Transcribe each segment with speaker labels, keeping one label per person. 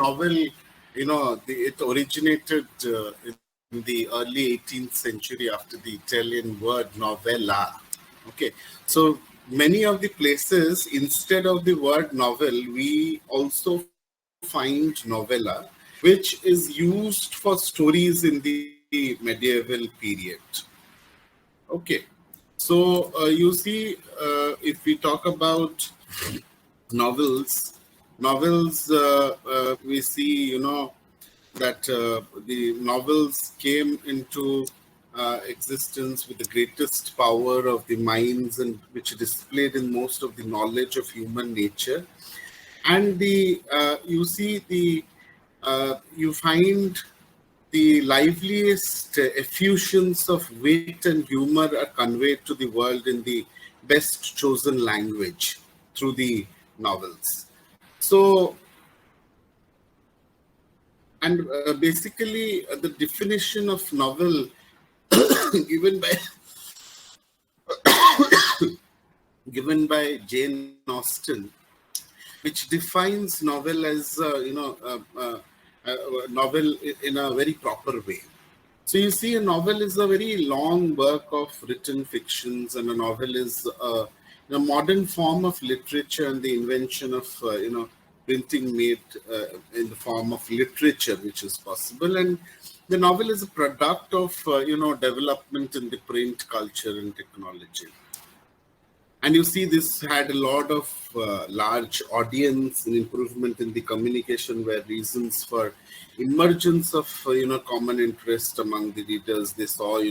Speaker 1: novel, it originated in the early 18th century after the Italian word novella. Okay, so many of the places, instead of the word novel, we also find novella, which is used for stories in the medieval period. Okay, so you see, if we talk about novels, we see, that the novels came into existence with the greatest power of the minds, and which displayed in most of the knowledge of human nature. And you find the liveliest effusions of wit and humor are conveyed to the world in the best chosen language through the novels. So, and basically, the definition of novel given by Jane Austen, which defines novel as a novel in a very proper way. So you see, a novel is a very long work of written fictions, and a novel is a modern form of literature and the invention of printing made in the form of literature, which is possible. And the novel is a product of development in the print culture and technology. And you see, this had a lot of large audience and improvement in the communication were reasons for emergence of common interest among the readers. They saw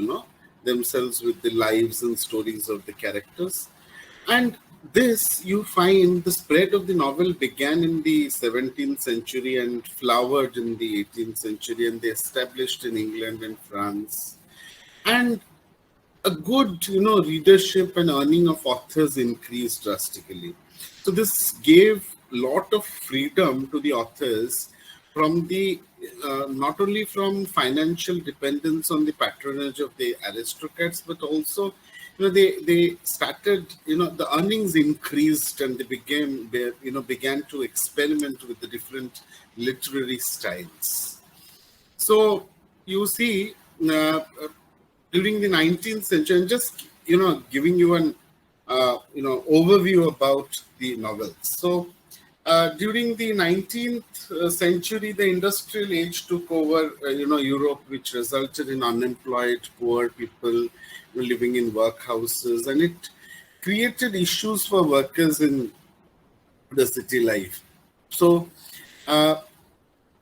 Speaker 1: themselves with the lives and stories of the characters. And this, you find, the spread of the novel began in the 17th century and flowered in the 18th century, and they established in England and France. And a good, readership and earning of authors increased drastically. So this gave a lot of freedom to the authors from the, not only from financial dependence on the patronage of the aristocrats, but also, they started, the earnings increased, and they began to experiment with the different literary styles. So you see, during the 19th century, and just giving you an overview about the novels. So during the 19th century, the industrial age took over Europe, which resulted in unemployed poor people living in workhouses, and it created issues for workers in the city life. So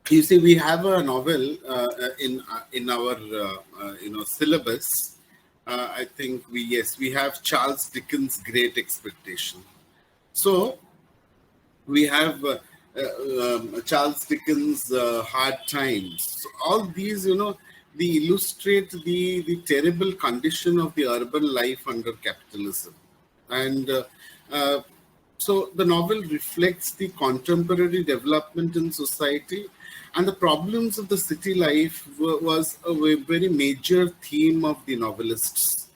Speaker 1: you see, we have a novel in our syllabus. I think we have Charles Dickens' Great Expectation. So we have Charles Dickens' Hard Times. So all these, they illustrate the terrible condition of the urban life under capitalism. And so the novel reflects the contemporary development in society, and the problems of the city life was a very major theme of the novelists.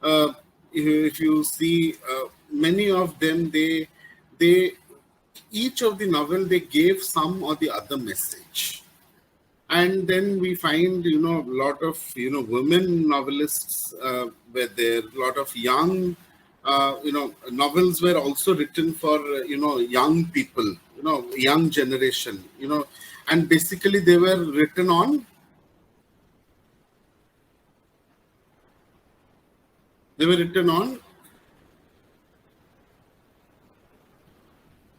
Speaker 1: If you see, many of them, each of the novel, they gave some or the other message. And then we find, a lot of, women novelists were there, a lot of young, novels were also written for, young people, young generation, and basically they were written on,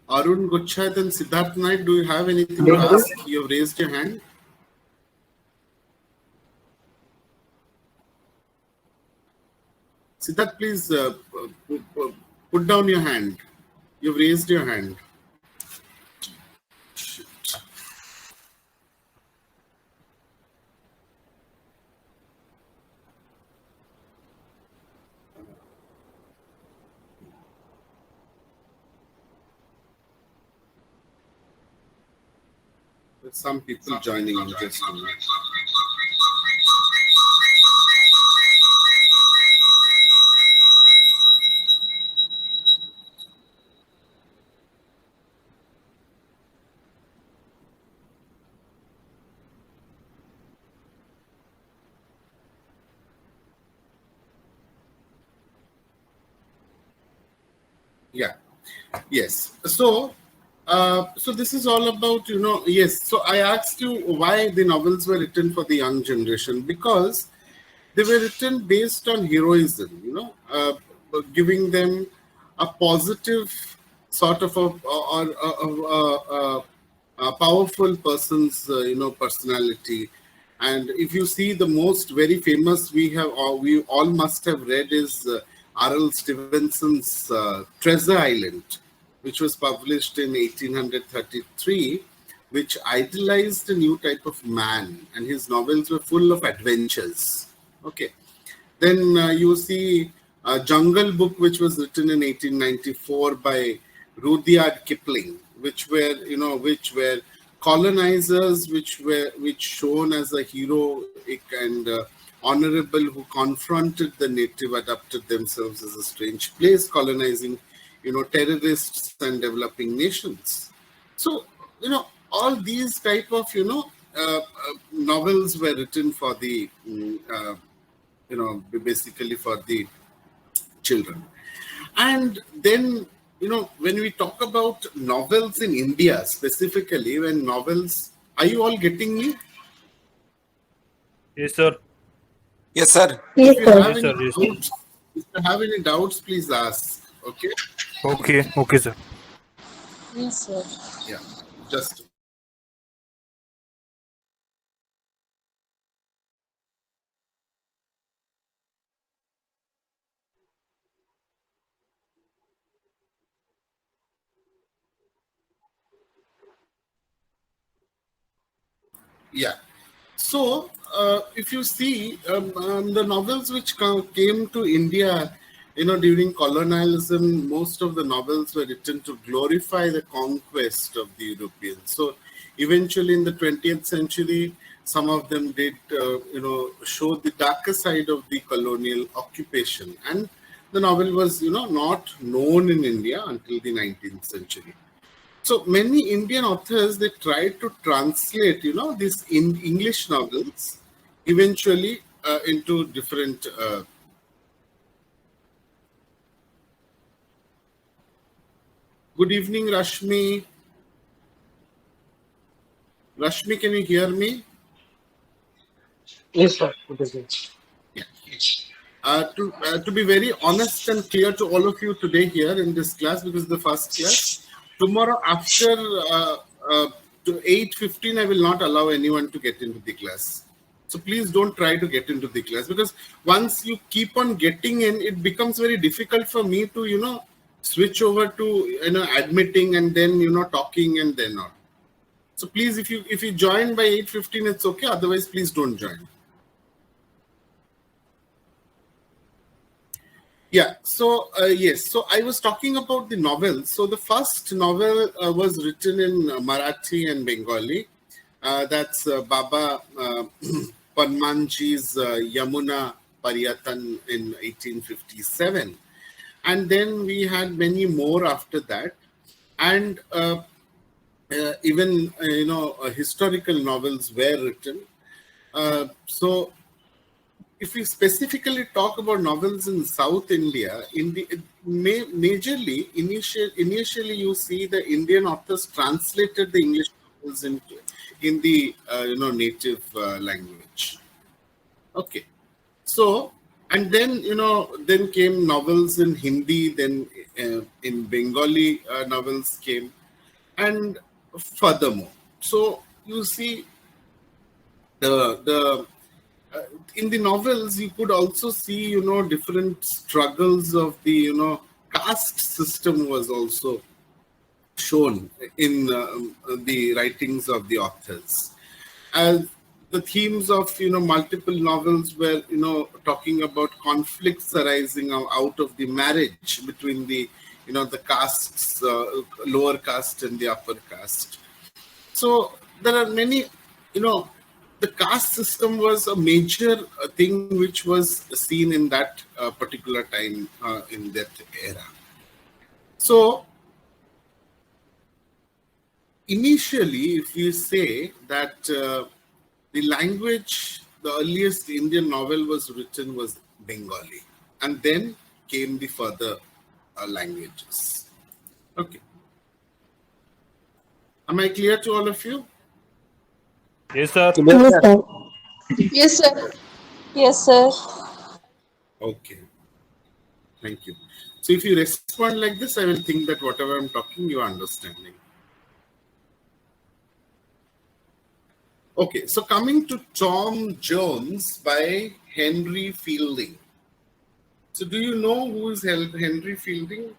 Speaker 1: Arun Gutchait and Siddharth Naik. Do you have anything to ask? You have raised your hand. Siddharth, please put down your hand. You've raised your hand. There's some people joining in just a minute. Yeah. Yes. So this is all about, yes. So I asked you why the novels were written for the young generation, because they were written based on heroism, giving them a positive sort of a powerful person's, personality. And if you see the most very famous we all must have read is R.L. Stevenson's Treasure Island, which was published in 1833, which idealized a new type of man, and his novels were full of adventures. Okay. Then you see Jungle Book, which was written in 1894 by Rudyard Kipling, which were colonizers, which shown as a heroic and honorable, who confronted the native, adapted themselves as a strange place, colonizing, terrorists and developing nations. So, all these type of, novels were written for the, basically for the children. And then, when we talk about novels in India specifically, are you all getting me?
Speaker 2: Yes, sir.
Speaker 3: Yes, sir.
Speaker 1: If
Speaker 4: Yes,
Speaker 1: you
Speaker 4: sir.
Speaker 1: have
Speaker 2: Yes,
Speaker 1: any
Speaker 2: sir. Yes, sir.
Speaker 1: doubts, if you have any doubts, please ask. Okay.
Speaker 2: Okay. Okay, sir.
Speaker 4: Yes, sir.
Speaker 1: Yeah. Just. Yeah. So, if you see the novels which came to India, during colonialism, most of the novels were written to glorify the conquest of the Europeans. So, eventually, in the 20th century, some of them did, show the darker side of the colonial occupation, and the novel was, not known in India until the 19th century. So many Indian authors, they tried to translate, these in English novels eventually into different. Good evening, Rashmi. Rashmi, can you hear me?
Speaker 5: Yes, sir. Good evening.
Speaker 1: Yeah. To be very honest and clear to all of you today here in this class, because the first class, tomorrow after to 8:15, I will not allow anyone to get into the class. So please don't try to get into the class, because once you keep on getting in, it becomes very difficult for me to, switch over to, admitting and then, talking and then on. So please, if you join by 8:15, it's okay. Otherwise, please don't join. Yeah, so yes, so I was talking about the novels. So the first novel was written in Marathi and Bengali. That's Baba Padmanji's Yamuna Paryatan in 1857. And then we had many more after that. And even, historical novels were written. So if we specifically talk about novels in South India, initially you see the Indian authors translated the English novels in the native language. Okay, so and then then came novels in Hindi, then in Bengali novels came, and furthermore. So you see the in the novels, you could also see, different struggles of the, caste system was also shown in the writings of the authors. As the themes of, multiple novels were, talking about conflicts arising out of the marriage between the, the castes, lower caste and the upper caste. So there are many, the caste system was a major thing which was seen in that particular time in that era. So initially, if you say that the language, the earliest Indian novel was written was Bengali, and then came the further languages. Okay. Am I clear to all of you?
Speaker 2: Yes, sir.
Speaker 3: Yes, sir.
Speaker 4: Yes, sir. Yes, sir.
Speaker 1: Okay. Thank you. So if you respond like this, I will think that whatever I'm talking, you are understanding. Okay, so coming to Tom Jones by Henry Fielding. So do you know who is Henry Fielding?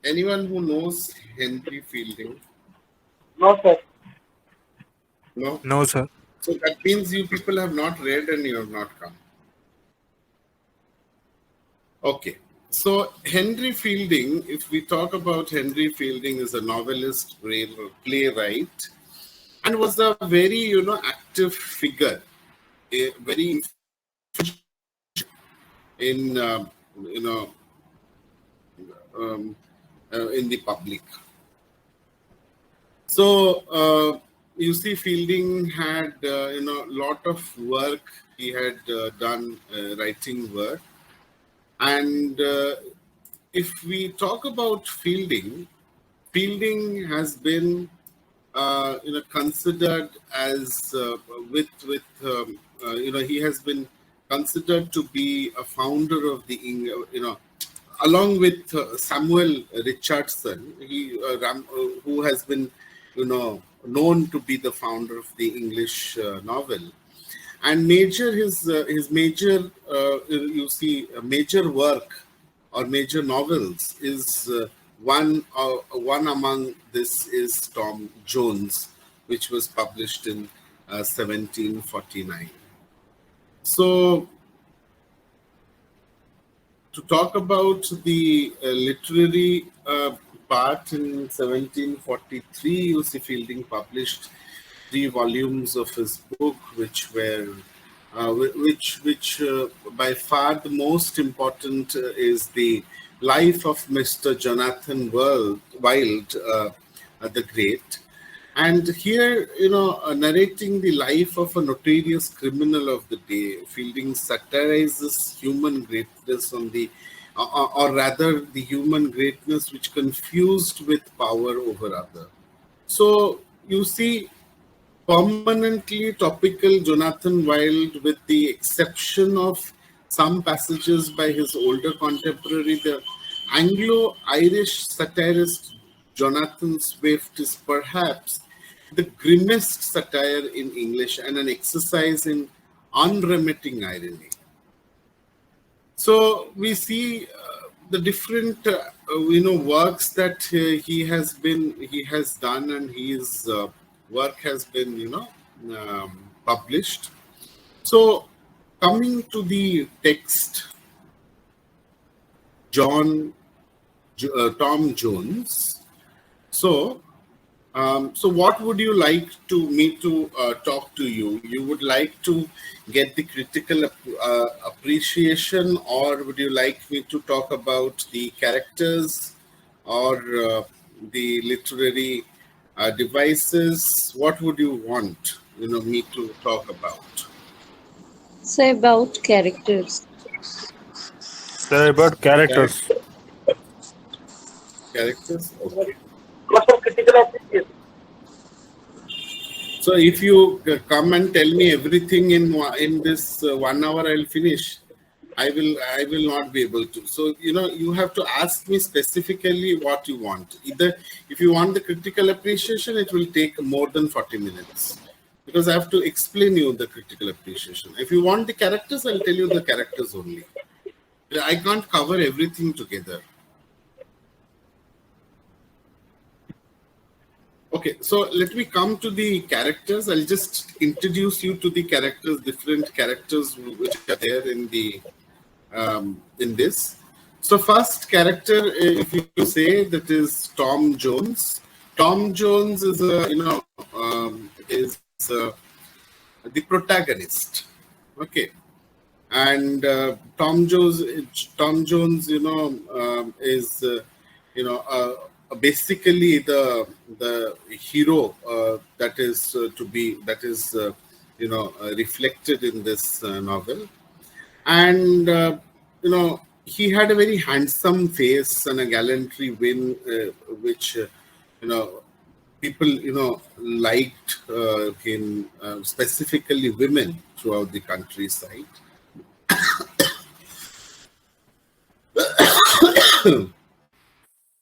Speaker 1: Anyone who knows Henry Fielding?
Speaker 3: No, sir.
Speaker 1: No?
Speaker 2: No, sir.
Speaker 1: So that means you people have not read and you have not come. Okay. So Henry Fielding, if we talk about Henry Fielding, is a novelist, playwright, and was a very, active figure, very in, in the public. So you see, Fielding had, lot of work. He had done writing work. And if we talk about Fielding, Fielding has been, considered as he has been considered to be a founder of the, along with Samuel Richardson, who has been, known to be the founder of the English novel. And his major major work or major novels is one among this is Tom Jones, which was published in 1749. So to talk about the literary part, in 1743, you see Fielding published 3 volumes of his book, which were by far the most important is the life of Mr. Jonathan Wild, the Great. And here, narrating the life of a notorious criminal of the day, Fielding satirizes human greatness on the, or rather the human greatness which confused with power over other. So you see, permanently topical Jonathan Wild, with the exception of some passages by his older contemporary, the Anglo-Irish satirist Jonathan Swift is perhaps the grimmest satire in English and an exercise in unremitting irony. So we see the different works that he has done, and his work has been published. So coming to the text, Tom Jones. So what would you like me to talk to you? You would like to get the critical appreciation, or would you like me to talk about the characters or the literary devices? What would you want, me to talk about?
Speaker 4: Say about characters.
Speaker 2: Sir, about characters.
Speaker 1: Characters? Okay.
Speaker 3: What's some critical appreciation?
Speaker 1: So if you come and tell me everything in this 1 hour, I'll finish. I will not be able to. So you have to ask me specifically what you want. Either if you want the critical appreciation, it will take more than 40 minutes because I have to explain you the critical appreciation. If you want the characters, I'll tell you the characters only. I can't cover everything together. Okay, so let me come to the characters. I'll just introduce you to the characters, different characters which are there in the in this. So first character, if you say, that is Tom Jones. Tom Jones is the protagonist. Okay, and Tom Jones, is basically the hero that is reflected in this novel. And he had a very handsome face and a gallantry win, which people liked him, specifically women throughout the countryside.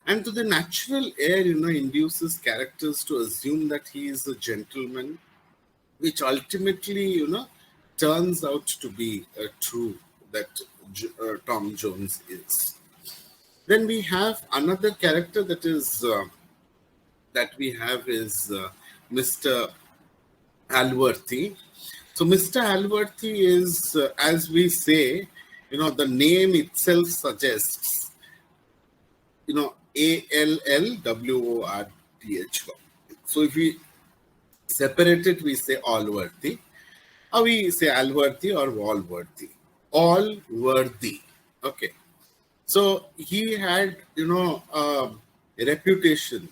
Speaker 1: And to the natural air, induces characters to assume that he is a gentleman, which ultimately, turns out to be true that Tom Jones is. Then we have another character that is Mr. Alworthy. So Mr. Alworthy is, as we say, the name itself suggests, Allworth. So if we separate it, we say Allworthy, or we say Alworthy or Walworthy. Allworthy. Okay. So he had, a reputation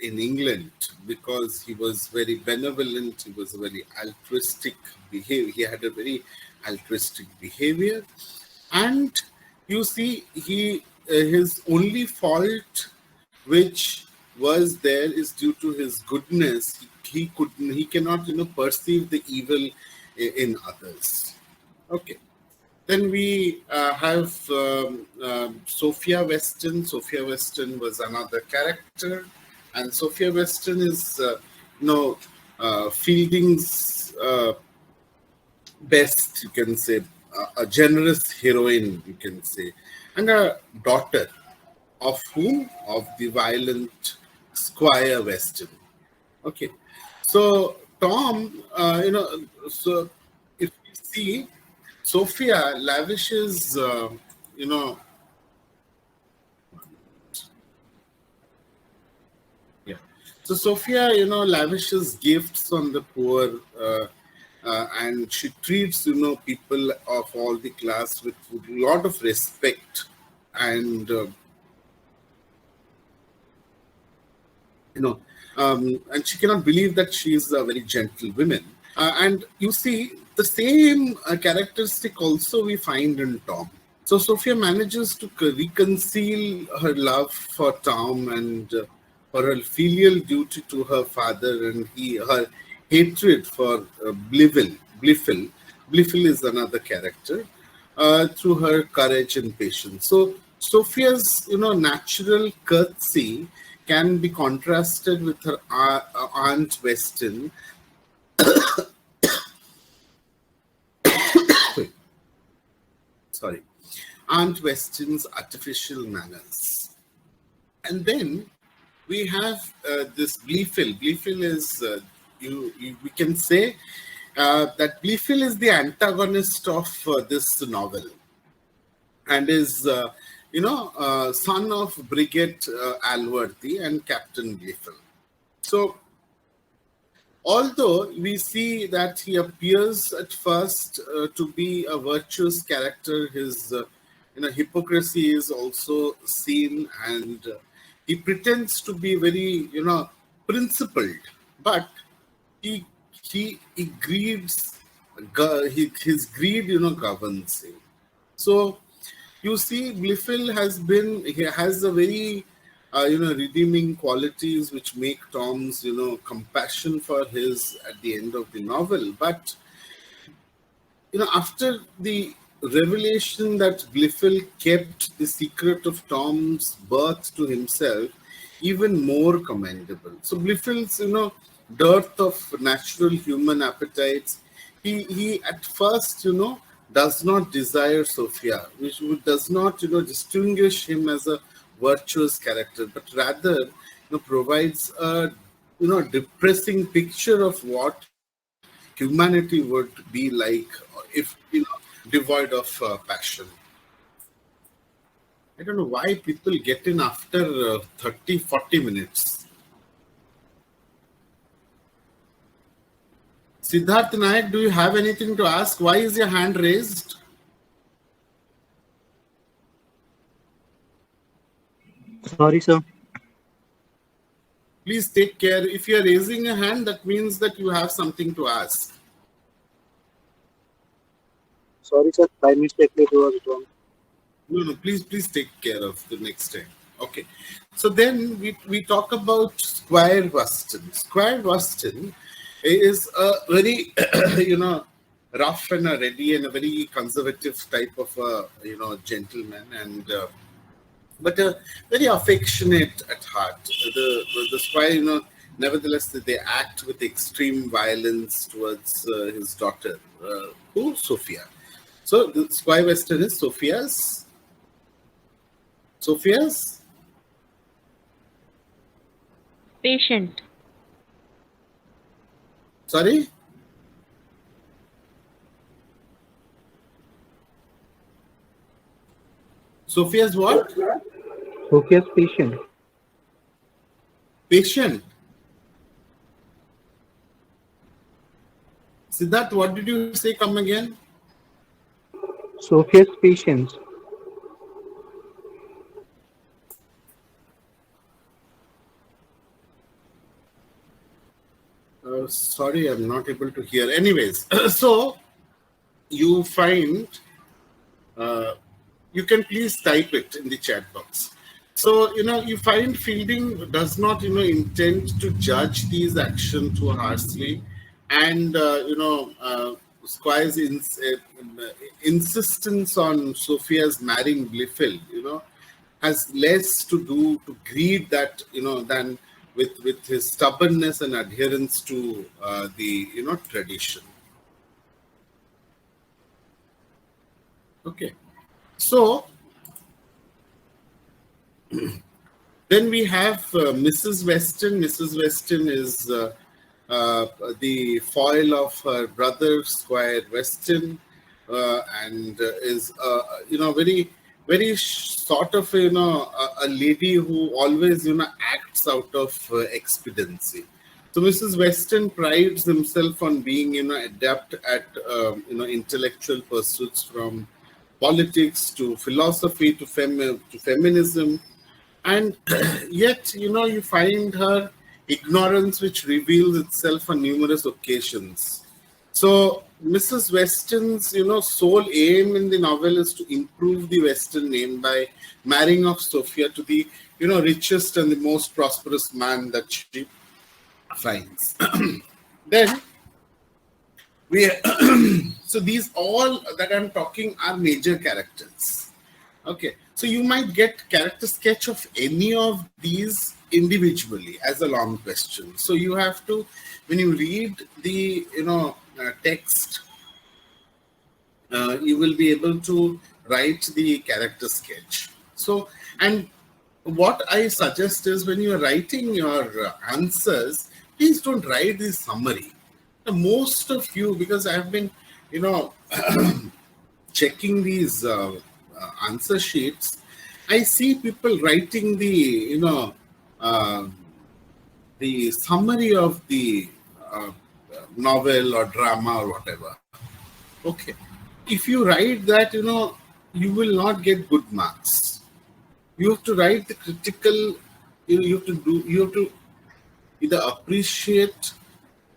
Speaker 1: in England because he was very benevolent. He was a very altruistic behavior. He had a very altruistic behavior, and you see, his only fault, which was there, is due to his goodness. He cannot, perceive the evil in others. Okay. Then we have Sophia Weston. Sophia Weston was another character, and Sophia Weston is, Fielding's best, you can say, a generous heroine, you can say, and a daughter of whom? Of the violent Squire Weston. Okay, so Tom, so if you see, Sophia lavishes, So Sophia, lavishes gifts on the poor, and she treats, people of all the class with a lot of respect, and and she cannot believe that she is a very gentle woman. And you see, the same characteristic also we find in Tom. So Sophia manages to reconcile her love for Tom and for her filial duty to her father, and her hatred for Blifil. Blifil is another character, through her courage and patience. So Sophia's, natural courtesy can be contrasted with her Aunt Weston. Sorry, Aunt Weston's artificial manners. And then we have this Blifil. Blifil is, we can say that Blifil is the antagonist of this novel, and is, son of Brigadier Alworthy and Captain Blifil. So, although we see that he appears at first to be a virtuous character, his hypocrisy is also seen, and he pretends to be very, principled, but he greeds, his greed, governs him. So you see, Blifil has a very, redeeming qualities which make Tom's, compassion for his at the end of the novel. But, after the revelation that Blifil kept the secret of Tom's birth to himself, even more commendable. So Blifil's, dearth of natural human appetites, he at first, does not desire Sophia, which does not, distinguish him as a virtuous character, but rather, provides a, depressing picture of what humanity would be like if, devoid of passion. I don't know why people get in after 30, 40 minutes. Siddharth Nayak, do you have anything to ask? Why is your hand raised?
Speaker 5: Sorry, sir.
Speaker 1: Please take care. If you are raising a hand, that means that you have something to ask.
Speaker 5: Sorry, sir. By mistake, it was wrong.
Speaker 1: No, please take care of the next time. Okay. So then we talk about Squire Weston. Squire Weston is a very, rough and a ready and a very conservative type of gentleman, and but very affectionate at heart. The Squire, nevertheless, they act with extreme violence towards his daughter, Sophia. So the Squire Weston is Sophia's
Speaker 6: Patient.
Speaker 1: sorry. Sophia's what?
Speaker 5: Sophia's patient.
Speaker 1: Patient. Siddharth, what did you say? Come again.
Speaker 5: Sophia's patient.
Speaker 1: Sorry, I'm not able to hear. Anyways, so you find, you can please type it in the chat box. So, you find Fielding does not, intend to judge these actions too harshly. And, Squire's insistence on Sophia's marrying Blifil, has less to do to greed that, than with his stubbornness and adherence to the tradition. Okay, so then we have Mrs. Weston. Mrs. Weston is the foil of her brother Squire Weston, and is very sort of a lady who always acts out of expediency. So Mrs. Weston prides himself on being adept at intellectual pursuits, from politics to philosophy to feminism, and yet you find her ignorance which reveals itself on numerous occasions. So Mrs. Weston's sole aim in the novel is to improve the Weston name by marrying off Sophia to the richest and the most prosperous man that she finds. Then so these all that I'm talking are major characters. Okay, so you might get character sketch of any of these individually as a long question. So you have to, when you read the text, you will be able to write the character sketch. So, and what I suggest is, when you are writing your answers, please don't write the summary. Most of you, because I have been checking these answer sheets, I see people writing the the summary of the novel or drama or whatever. Okay, if you write that, you will not get good marks. You have to write the critical. You have to either appreciate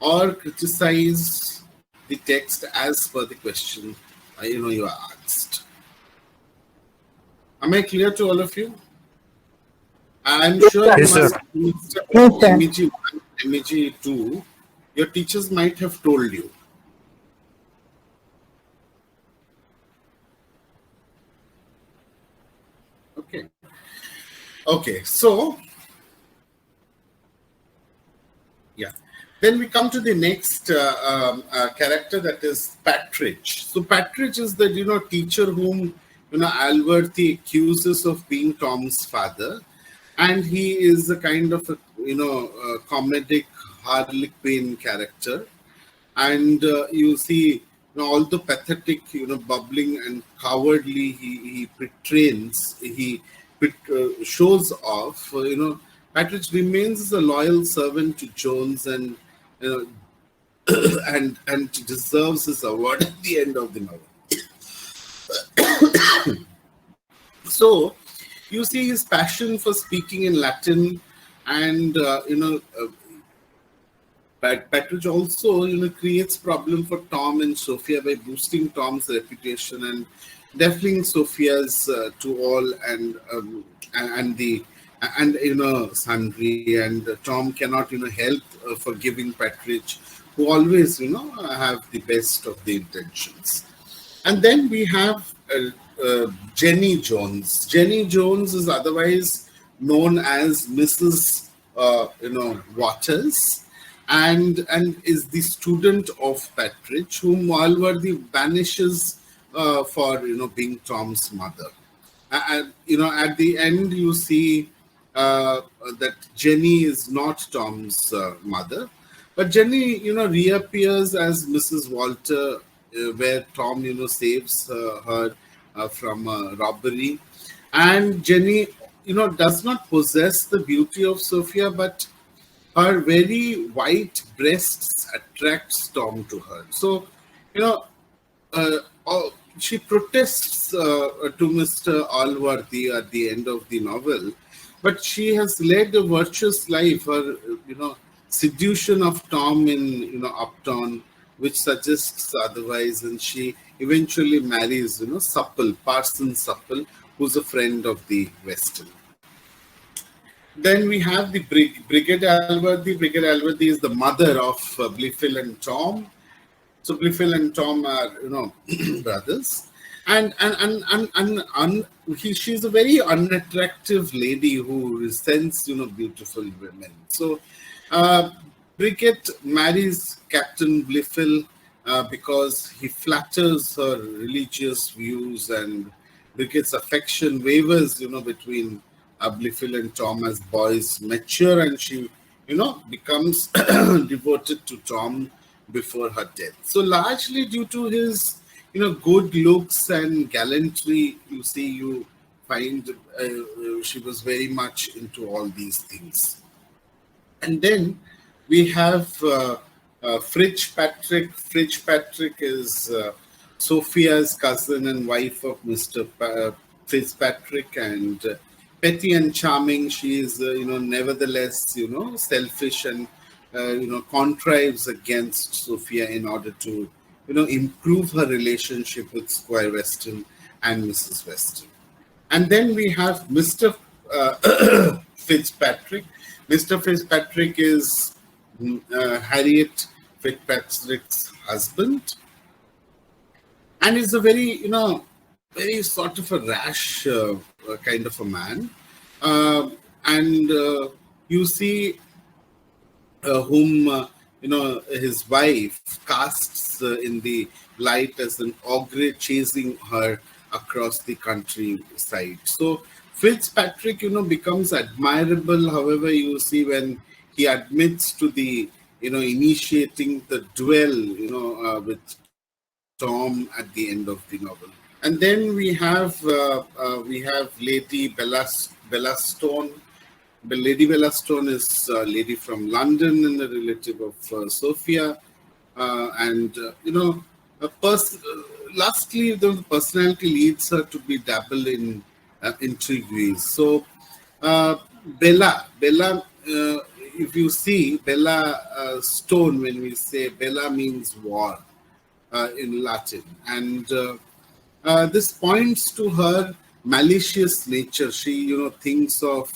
Speaker 1: or criticize the text as per the question you are asked. Am I clear to all of you? I'm sure
Speaker 2: Yes, sir.
Speaker 1: MEG1, MEG2, your teachers might have told you. Okay, so yeah. Then we come to the next character, that is Patridge. So Patridge is the teacher whom Alworthy accuses of being Tom's father, and he is a kind of a comedic harlequin character, and you see although pathetic, bubbling and cowardly, he shows off. Patridge remains as a loyal servant to Jones, and and deserves his award at the end of the novel. So you see his passion for speaking in Latin, and Patridge also, creates problem for Tom and Sophia by boosting Tom's reputation and deafening Sophia's to all and the and sundry, and Tom cannot help forgiving Patridge, who always have the best of the intentions. And then we have Jenny Jones. Jenny Jones is otherwise known as Mrs. Waters, and is the student of Patridge, whom Walworthy banishes for being Tom's mother. And at the end you see that Jenny is not Tom's mother, but Jenny reappears as Mrs. Walter, where Tom saves her from a robbery, and Jenny does not possess the beauty of Sophia, but her very white breasts attracts Tom to her. So, she protests to Mr. Allworthy at the end of the novel, but she has led a virtuous life. Her, seduction of Tom in, Upton, which suggests otherwise, and she eventually marries, Supple, Parson Supple, who's a friend of the Weston. Then we have the Brigade Alworthy. Brigade Alworthy is the mother of Blifil and Tom. So Blifil and Tom are, brothers. And she's a very unattractive lady who resents, beautiful women. So Brigade marries Captain Blifil because he flatters her religious views, and Brigade's affection wavers, between Blifil and Tom as boys mature, and she, becomes devoted to Tom before her death. So largely due to his, good looks and gallantry, you find she was very much into all these things. And then we have Fitzpatrick. Fitzpatrick is Sophia's cousin and wife of Mr. Fitzpatrick, and petty and charming. She is, nevertheless, selfish and, contrives against Sophia in order to, improve her relationship with Squire Weston and Mrs. Weston. And then we have Mr. Fitzpatrick. Mr. Fitzpatrick is Harriet Fitzpatrick's husband, and is a very, very sort of a rash kind of a man. And you see whom, his wife casts in the light as an ogre chasing her across the countryside. So Fitzpatrick, becomes admirable. However, you see when he admits to the, initiating the duel, with Tom at the end of the novel. And then we have Lady Bellastone. Lady Bellastone is a lady from London and a relative of Sophia, and lastly, the personality leads her to be dabble in intrigues. So Bella, if you see Bella Stone, when we say Bella means war in Latin, and this points to her malicious nature. She, thinks of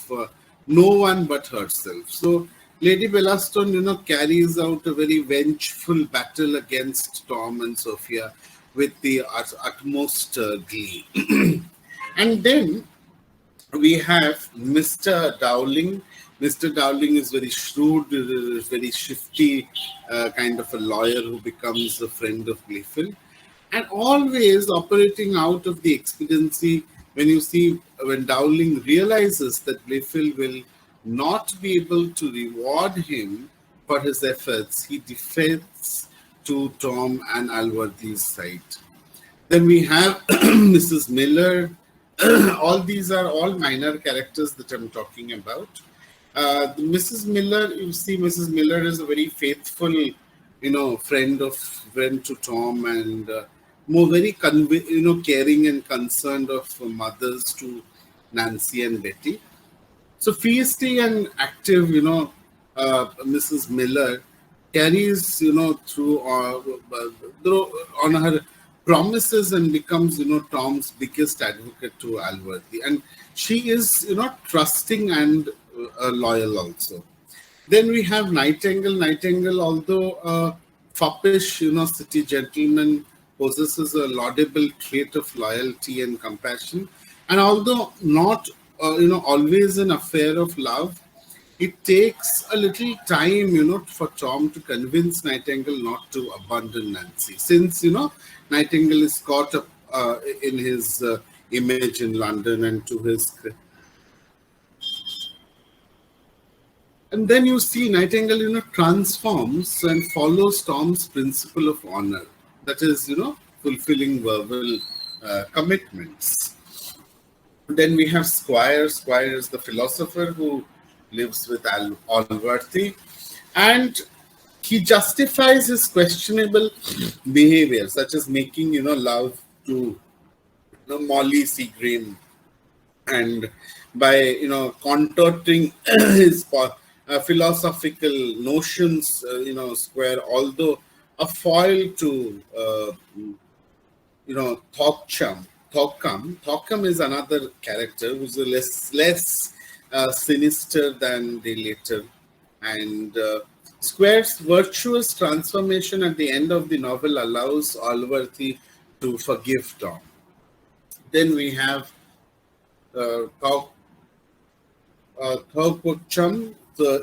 Speaker 1: no one but herself. So Lady Bellastone, carries out a very vengeful battle against Tom and Sophia with the utmost glee. And then we have Mr. Dowling. Mr. Dowling is very shrewd, very shifty kind of a lawyer who becomes a friend of Blifil, and always operating out of the expediency. When Dowling realizes that Blifil will not be able to reward him for his efforts, he defects to Tom and Alworthy's side. Then we have Mrs. Miller. All these are all minor characters that I'm talking about. Mrs. Miller, Mrs. Miller is a very faithful, friend to Tom, and more very caring and concerned of mothers to Nancy and Betty. So feisty and active, Mrs. Miller carries, through on her promises and becomes, Tom's biggest advocate to Alworthy. And she is, trusting and loyal also. Then we have Nightingale. Nightingale, although a foppish, city gentleman, possesses a laudable trait of loyalty and compassion. And although not, always an affair of love, it takes a little time, for Tom to convince Nightingale not to abandon Nancy. Since, Nightingale is caught up in his image in London and to his... And then you see Nightingale, transforms and follows Tom's principle of honor. That is, fulfilling verbal commitments. Then we have Squire. Squire is the philosopher who lives with Alworthy. And he justifies his questionable behavior, such as making, love to Molly Seagram, and by, contorting his philosophical notions, Square, although a foil to, Thockham. Thockham is another character who's less sinister than the later. And Square's virtuous transformation at the end of the novel allows Alworthy to forgive Tom. Then we have Thockham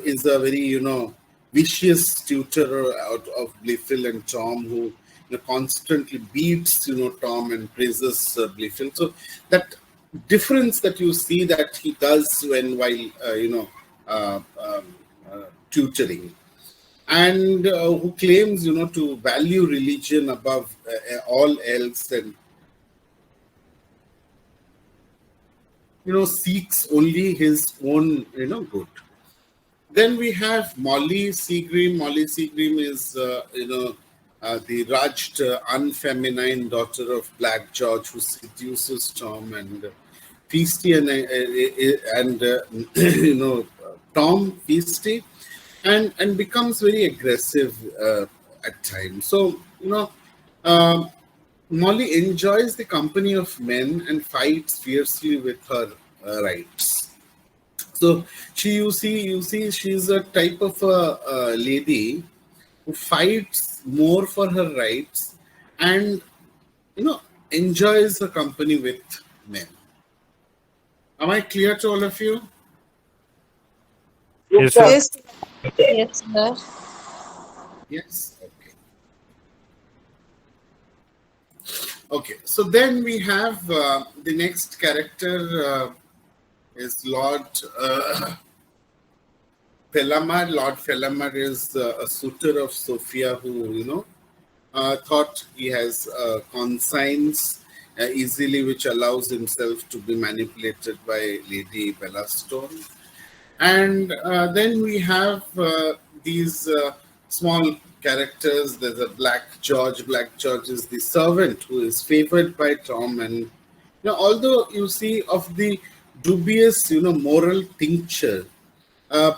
Speaker 1: is a very, vicious tutor out of Blifil and Tom, who constantly beats, Tom and praises Blifil. So that difference that you see that he does while tutoring, and who claims, to value religion above all else, and seeks only his own, good. Then we have Molly Seagram. Molly Seagram is, the rajed, unfeminine daughter of Black George, who seduces Tom, and Feisty and Tom Feisty, and becomes very aggressive at times. So, Molly enjoys the company of men and fights fiercely with her rights. So you see, she's a type of a lady who fights more for her rights and, enjoys the company with men. Am I clear to all of you?
Speaker 2: Yes, sir.
Speaker 4: Yes. Yes, sir.
Speaker 1: Yes. Okay. Okay. So then we have the next character is Lord Fellamar. Lord Fellamar is a suitor of Sophia who, thought he has conscience easily, which allows himself to be manipulated by Lady Bellastone. And then we have these small characters. There's a Black George. Black George is the servant who is favored by Tom. And although you see of the dubious, moral tincture,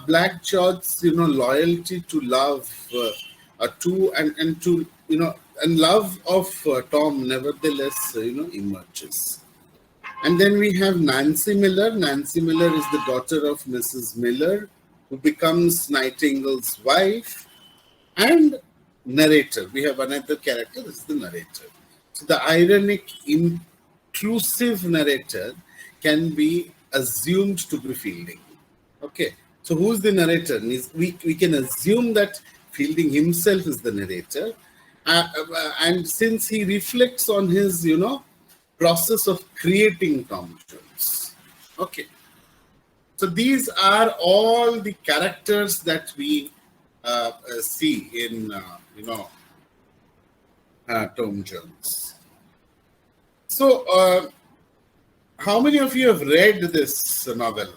Speaker 1: Black George's, loyalty to love and love of Tom nevertheless, emerges. And then we have Nancy Miller. Nancy Miller is the daughter of Mrs. Miller, who becomes Nightingale's wife. And Narrator. We have another character, this is the Narrator. So the ironic, intrusive narrator can be assumed to be Fielding. Okay. So who's the narrator? We can assume that Fielding himself is the narrator. And since he reflects on his, process of creating Tom Jones. Okay. So these are all the characters that we see in, Tom Jones. So how many of you have read this novel?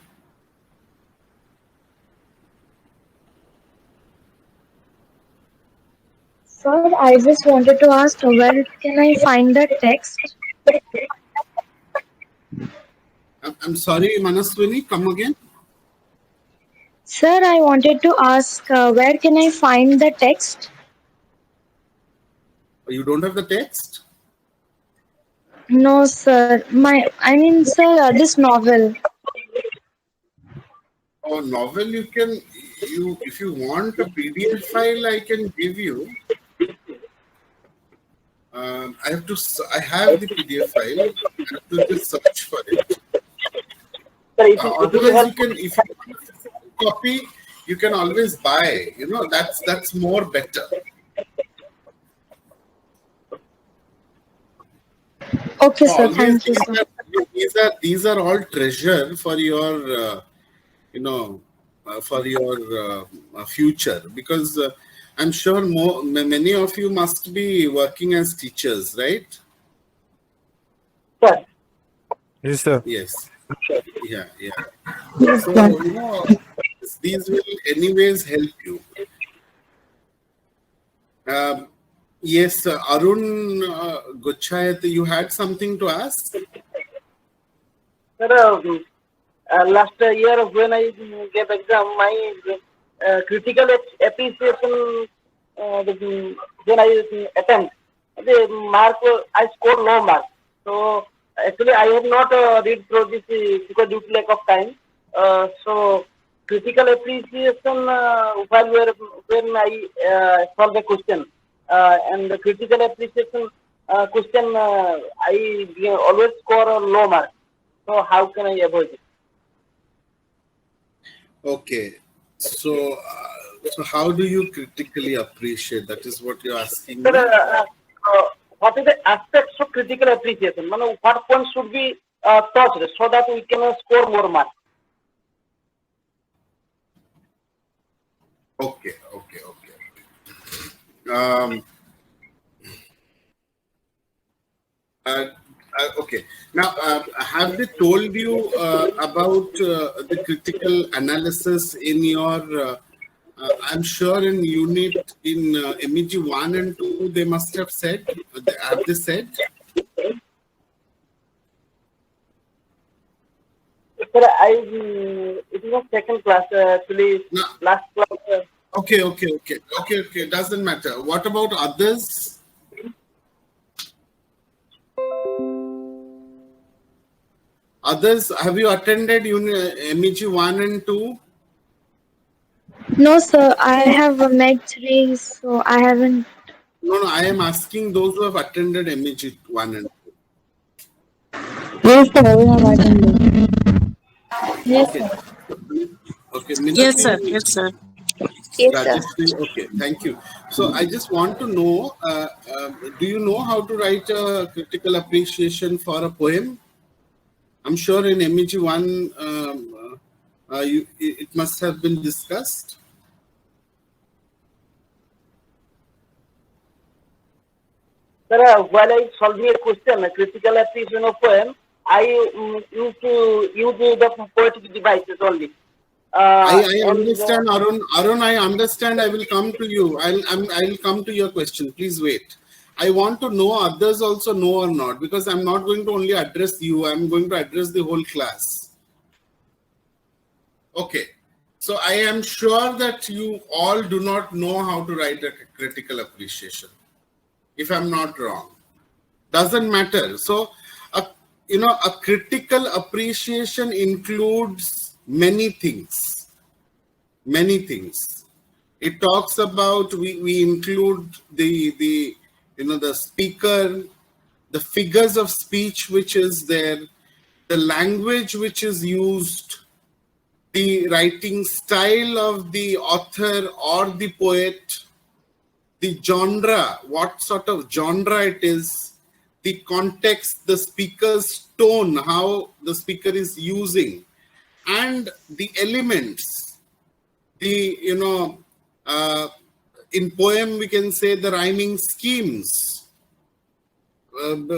Speaker 6: Sir, I just wanted to ask, where can I find the text?
Speaker 1: I'm sorry, Manaswini, come again.
Speaker 6: Sir, I wanted to ask where can I find the text?
Speaker 1: You don't have the text?
Speaker 6: No, sir. Sir, this novel.
Speaker 1: Oh, novel if you want a PDF file, I can give you. I have the PDF file. I have to just search for it.
Speaker 3: Sir, if you
Speaker 1: Otherwise,
Speaker 3: help,
Speaker 1: if you want a physical copy, you can always buy. That's more better.
Speaker 6: Okay, sir.
Speaker 1: Always,
Speaker 6: Thank you, sir.
Speaker 1: these are all treasure for your for your future, because I'm sure many of you must be working as teachers, right?
Speaker 3: sir.
Speaker 2: Yes, sir.
Speaker 1: Yes. Yeah.
Speaker 6: Yes,
Speaker 1: So
Speaker 6: sir.
Speaker 1: these will anyways help you. Yes, Arun Gochayat, you had something to ask?
Speaker 3: Sir, last year when I gave exam, my critical appreciation when I attempt, the mark I scored low mark. So actually I have not read through this because due to lack of time. So critical appreciation when I solve the question and the critical appreciation question I always score a low mark. So how can I avoid it?
Speaker 1: Okay. So how do you critically appreciate? That is what you're asking me?
Speaker 3: Sir, what is the aspects of critical appreciation? What points should be touched so that we can score more marks?
Speaker 1: Okay. Okay. Now, have they told you about the critical analysis in your? I'm sure in unit in MEG 1 and 2, they must have said. Have they said?
Speaker 3: Sir, it is a second class actually.
Speaker 1: No.
Speaker 3: Last class.
Speaker 1: Okay. Doesn't matter. What about others? Others, have you attended MEG 1 and 2?
Speaker 6: No, sir. I have a MEG-3, so I haven't.
Speaker 1: No, I am asking those who have attended MEG 1 and 2.
Speaker 6: Yes, sir. I have attended. Yes,
Speaker 1: Okay.
Speaker 6: sir.
Speaker 1: Okay.
Speaker 7: Yes, sir. Yes, sir.
Speaker 6: Yes, sir.
Speaker 1: Rajeshri, okay, thank you. So I just want to know, do you know how to write a critical appreciation for a poem? I'm sure in MEG 1, it must have been discussed.
Speaker 3: Sir, while I solving a question, a critical appreciation of poem, I used to use the poetic devices only.
Speaker 1: I understand, Arun. Arun, I understand. I will come to you. I'll come to your question. Please wait. I want to know others also know or not, because I'm not going to only address you. I'm going to address the whole class. Okay. So I am sure that you all do not know how to write a critical appreciation, if I'm not wrong. Doesn't matter. So, a critical appreciation includes many things. Many things. It talks about, we include the speaker, the figures of speech which is there, the language which is used, the writing style of the author or the poet, the genre, what sort of genre it is, the context, the speaker's tone, how the speaker is using, and the elements, in poem we can say the rhyming schemes.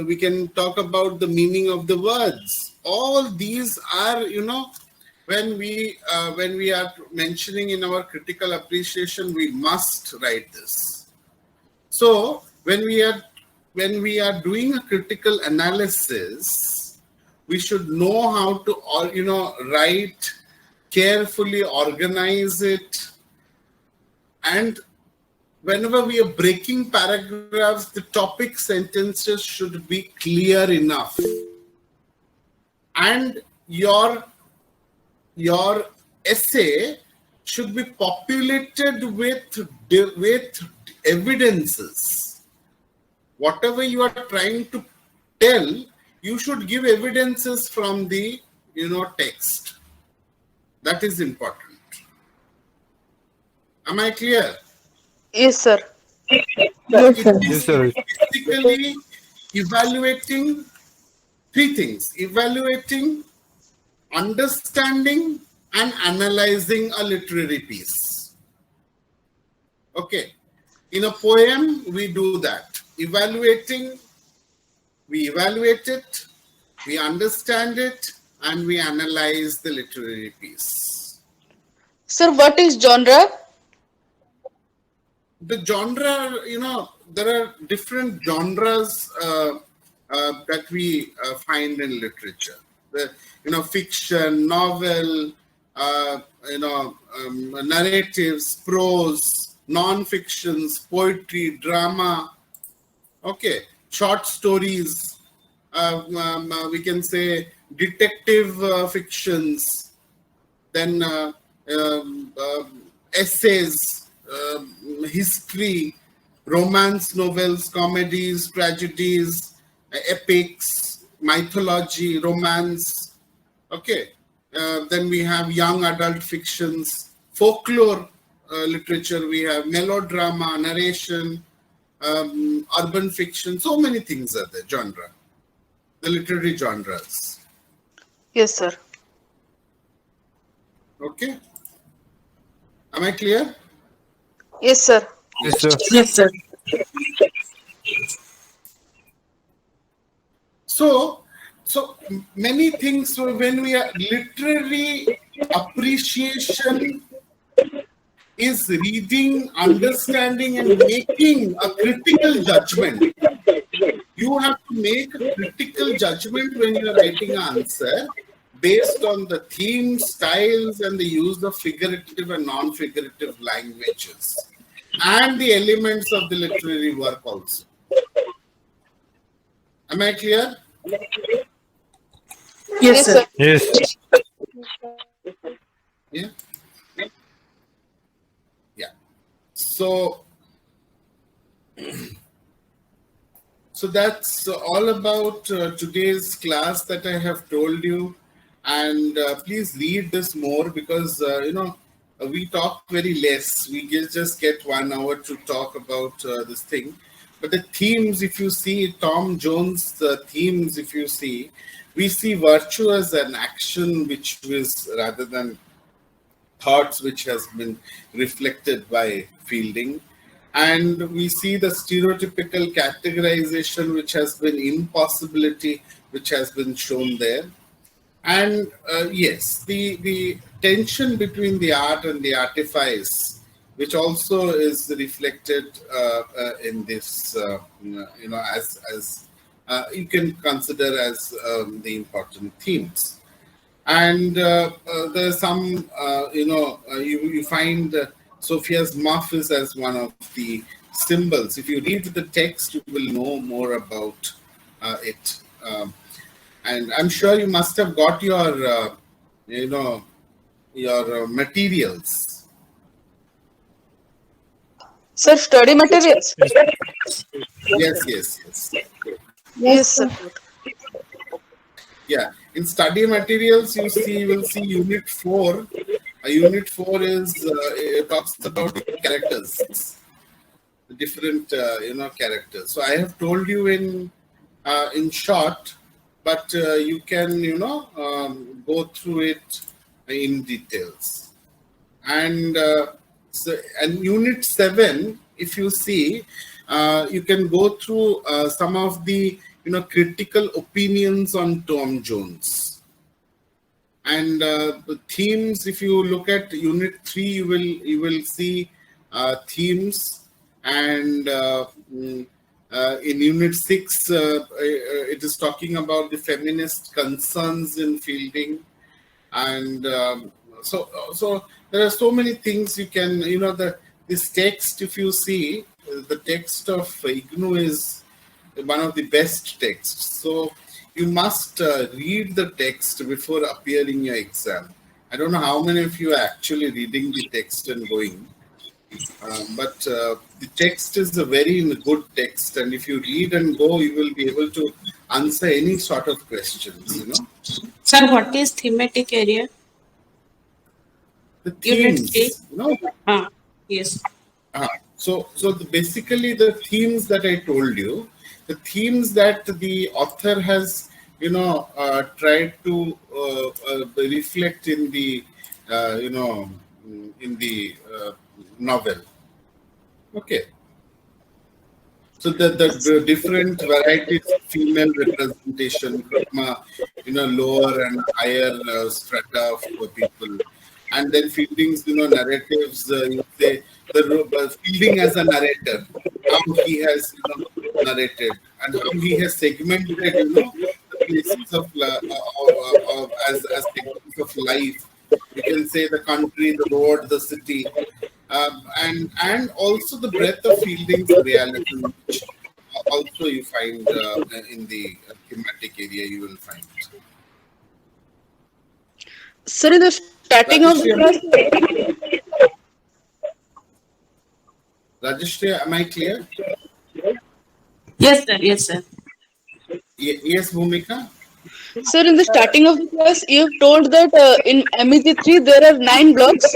Speaker 1: We can talk about the meaning of the words. All these are, when we are mentioning in our critical appreciation, we must write this. So when we are doing a critical analysis, we should know how to write carefully organize it, and whenever we are breaking paragraphs, the topic sentences should be clear enough, and your essay should be populated with evidences. Whatever you are trying to tell, you should give evidences from the text. That is important. Am I clear?
Speaker 7: Yes, sir.
Speaker 6: Yes, sir.
Speaker 2: Yes, sir.
Speaker 1: Basically evaluating three things: evaluating, understanding, and analyzing a literary piece. Okay. In a poem, we do that. Evaluating, we evaluate it, we understand it, and we analyze the literary piece.
Speaker 7: Sir, what is genre?
Speaker 1: The genre, there are different genres that we find in literature. Fiction, novel, narratives, prose, non-fictions, poetry, drama, okay, short stories, we can say detective fictions, then essays, history, romance novels, comedies, tragedies, epics, mythology, romance, okay. Then we have young adult fictions, folklore literature, we have melodrama, narration, urban fiction, so many things are there, genre, the literary genres.
Speaker 7: Yes, sir.
Speaker 1: Okay. Am I clear?
Speaker 7: Yes, sir.
Speaker 2: Yes, sir.
Speaker 7: Yes, sir.
Speaker 1: So many things. So when we are literary appreciation is reading, understanding, and making a critical judgment. You have to make a critical judgment when you are writing an answer based on the themes, styles, and the use of figurative and non-figurative languages, and the elements of the literary work also. Am I clear?
Speaker 7: Yes, sir.
Speaker 2: Yes.
Speaker 1: Yeah. Yeah. So that's all about today's class that I have told you. And please read this more because, we talk very less. We just get 1 hour to talk about this thing. But the themes, if you see, Tom Jones' themes, if you see, we see virtue as an action which was rather than thoughts which has been reflected by Fielding. And we see the stereotypical categorization which has been impossibility, which has been shown there. And yes, the tension between the art and the artifice, which also is reflected in this, as you can consider as the important themes. And there's some, you find Sophia's muff is as one of the symbols. If you read the text, you will know more about it. And I'm sure you must have got your, your materials.
Speaker 7: Sir, study materials?
Speaker 1: Yes.
Speaker 7: Yes, sir.
Speaker 1: Yeah, in study materials, you will see Unit 4. Unit 4 is it talks about characters, the different characters. So I have told you in short, but you can go through it in details. And and Unit 7, if you see, you can go through some of the critical opinions on Tom Jones. And the themes, if you look at Unit 3, you will see themes. And in Unit 6, it is talking about the feminist concerns in Fielding. And So there are so many things you can, this text, if you see, the text of IGNOU is one of the best texts. So you must read the text before appearing your exam. I don't know how many of you are actually reading the text and going. But the text is a very good text, and if you read and go, you will be able to answer any sort of questions.
Speaker 8: Sir, what is thematic area?
Speaker 1: The
Speaker 8: Unit 3.
Speaker 1: themes,
Speaker 8: Yes.
Speaker 1: So basically the themes that I told you, the themes that the author has, tried to reflect in the, novel. Okay. So the different varieties of female representation from lower and higher strata of people, and then Fielding's narratives. You say the Fielding as a narrator, how he has narrated and how he has segmented the places of as segments of life. You can say the country, the road, the city. And also the breadth of Fielding's reality, which also you find in the thematic area, you will find.
Speaker 7: Sir, in the starting of the class,
Speaker 1: Rajeshri, am I clear?
Speaker 8: Yes, sir. Yes, sir.
Speaker 1: Yes, Bhumika?
Speaker 7: sir, in the starting of the class, you have told that in MEG-3 there are 9 blocks.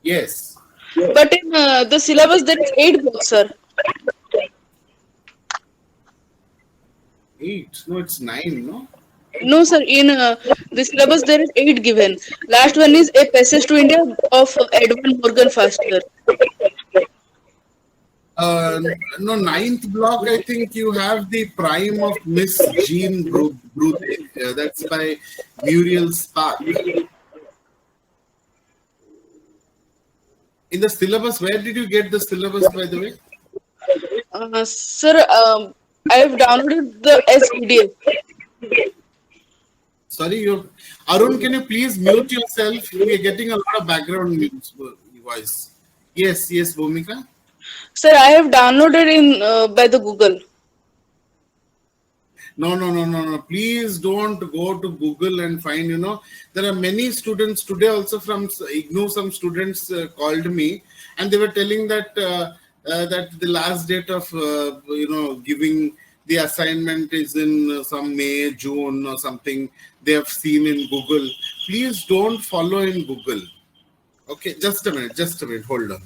Speaker 1: Yes.
Speaker 7: But in the syllabus there is 8 blocks, sir.
Speaker 1: 8? No, it's 9, no?
Speaker 7: No, sir. In the syllabus there is 8 given. Last one is A Passage to India of Edwin Morgan Foster.
Speaker 1: No, 9th block, I think you have the Prime of Miss Jean Brute. That's by Muriel Spark. In the syllabus, where did you get the syllabus, by the way?
Speaker 7: Sir, I have downloaded the PDF.
Speaker 1: Sorry, Arun, can you please mute yourself? We are getting a lot of background voice. Yes, Bhumika.
Speaker 7: Sir, I have downloaded in by the Google.
Speaker 1: No. Please don't go to Google and find, there are many students today also from IGNOU, some students called me and they were telling that that the last date of, giving the assignment is in some May, June or something they have seen in Google. Please don't follow in Google. Okay, just a minute, hold on.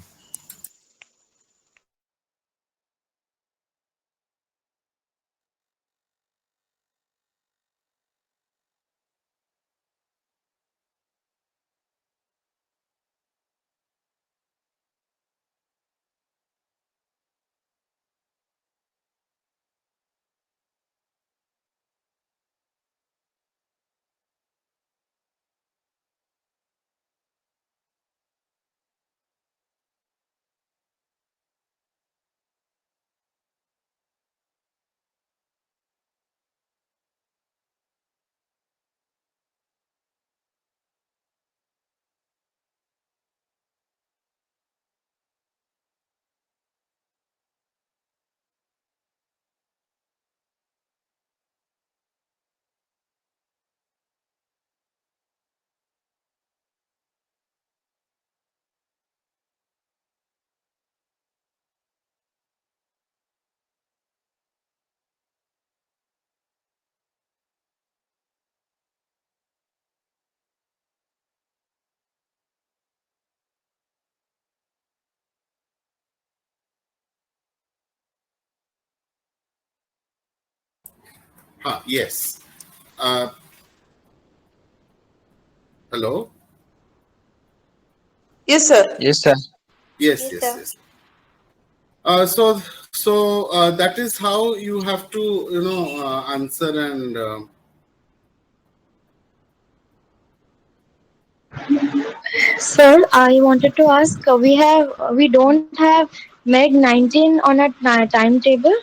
Speaker 1: Yes. Hello?
Speaker 7: Yes, sir.
Speaker 2: Yes, sir.
Speaker 1: Yes. So that is how you have to, answer and
Speaker 6: Sir, I wanted to ask, we don't have MEG-19 on a timetable?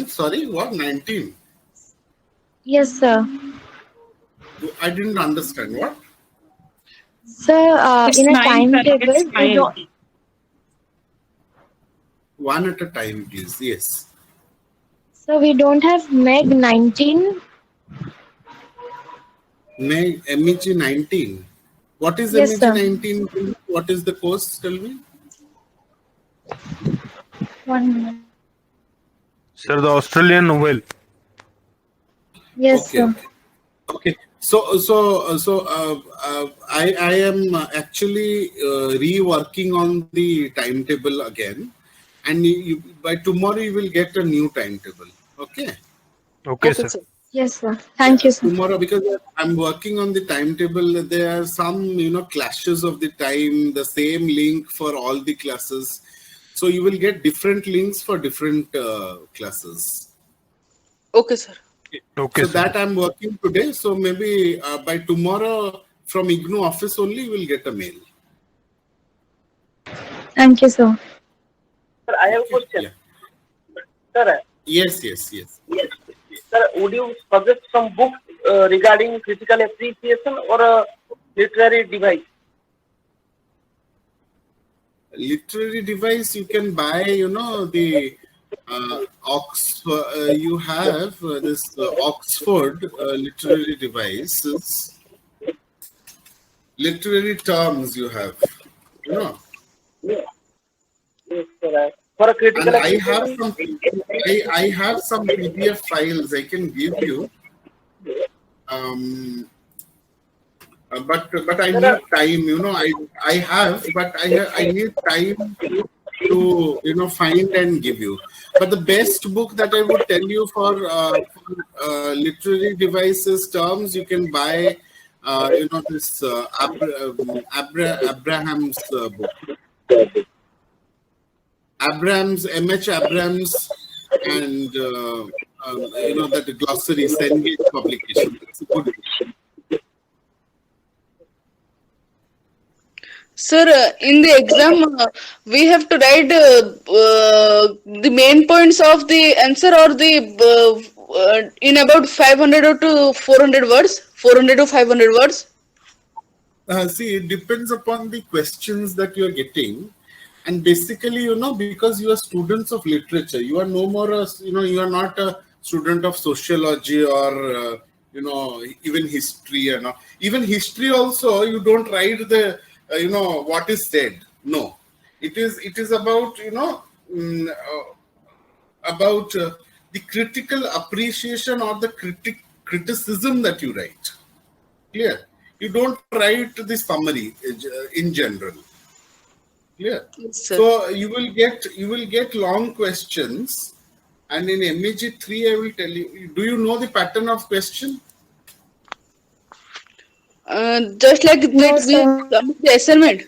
Speaker 1: Sorry, what? 19?
Speaker 6: Yes, sir.
Speaker 1: I didn't understand what.
Speaker 6: Sir,
Speaker 8: It's
Speaker 6: in a
Speaker 8: 9, sir.
Speaker 6: timetable,
Speaker 8: It's
Speaker 6: we
Speaker 8: 9.
Speaker 6: don't.
Speaker 1: One at a time, please. Yes.
Speaker 6: So we don't have MEG-19.
Speaker 1: MEG-19. What is
Speaker 6: Yes, sir.
Speaker 1: MEG-19? What is the course? Tell me.
Speaker 6: 1 minute.
Speaker 2: Sir, the Australian novel.
Speaker 6: Yes,
Speaker 1: Okay.
Speaker 6: sir.
Speaker 1: Okay. I am actually reworking on the timetable again, and by tomorrow you will get a new timetable. Okay.
Speaker 2: Okay,
Speaker 7: Okay,
Speaker 2: sir.
Speaker 7: sir.
Speaker 6: Yes, sir. Thank you, sir.
Speaker 1: Tomorrow, because I'm working on the timetable, there are some clashes of the time. The same link for all the classes, so you will get different links for different classes.
Speaker 7: Okay, sir.
Speaker 2: Okay,
Speaker 1: So
Speaker 2: sir.
Speaker 1: that I'm working today. So maybe by tomorrow from IGNOU office only you will get a mail.
Speaker 6: Thank you, sir.
Speaker 3: Sir, I have a question.
Speaker 1: Yeah.
Speaker 3: Sir,
Speaker 1: Yes.
Speaker 3: sir, would you suggest some books regarding critical appreciation or a literary device?
Speaker 1: Literary device you can buy, the you have this Oxford literary devices, literary terms you have,
Speaker 3: Yes, sir. For a
Speaker 1: and
Speaker 3: critical
Speaker 1: I have
Speaker 3: appreciation.
Speaker 1: I have some PDF files I can give you. But I need time, I have, but I need time to find and give you. But the best book that I would tell you for literary devices terms, you can buy this Abraham's book. M.H. Abrams, and that glossary, Sengage publication. It's a good book.
Speaker 7: Sir, in the exam, we have to write the main points of the answer or the in about 500 or to 400 words, 400 to 500 words.
Speaker 1: See, it depends upon the questions that you are getting. And basically, because you are students of literature, you are no more, you are not a student of sociology or, even history. Even history also, you don't write the, what is said. No. It is about, about the critical appreciation or the criticism that you write. Clear? You don't write the summary in general. Clear?
Speaker 7: Yes, sir.
Speaker 1: So you will get long questions, and in MEG-3 I will tell you. Do you know the pattern of question?
Speaker 7: Just like
Speaker 6: No,
Speaker 7: that, we
Speaker 6: sir.
Speaker 7: submit the assignment.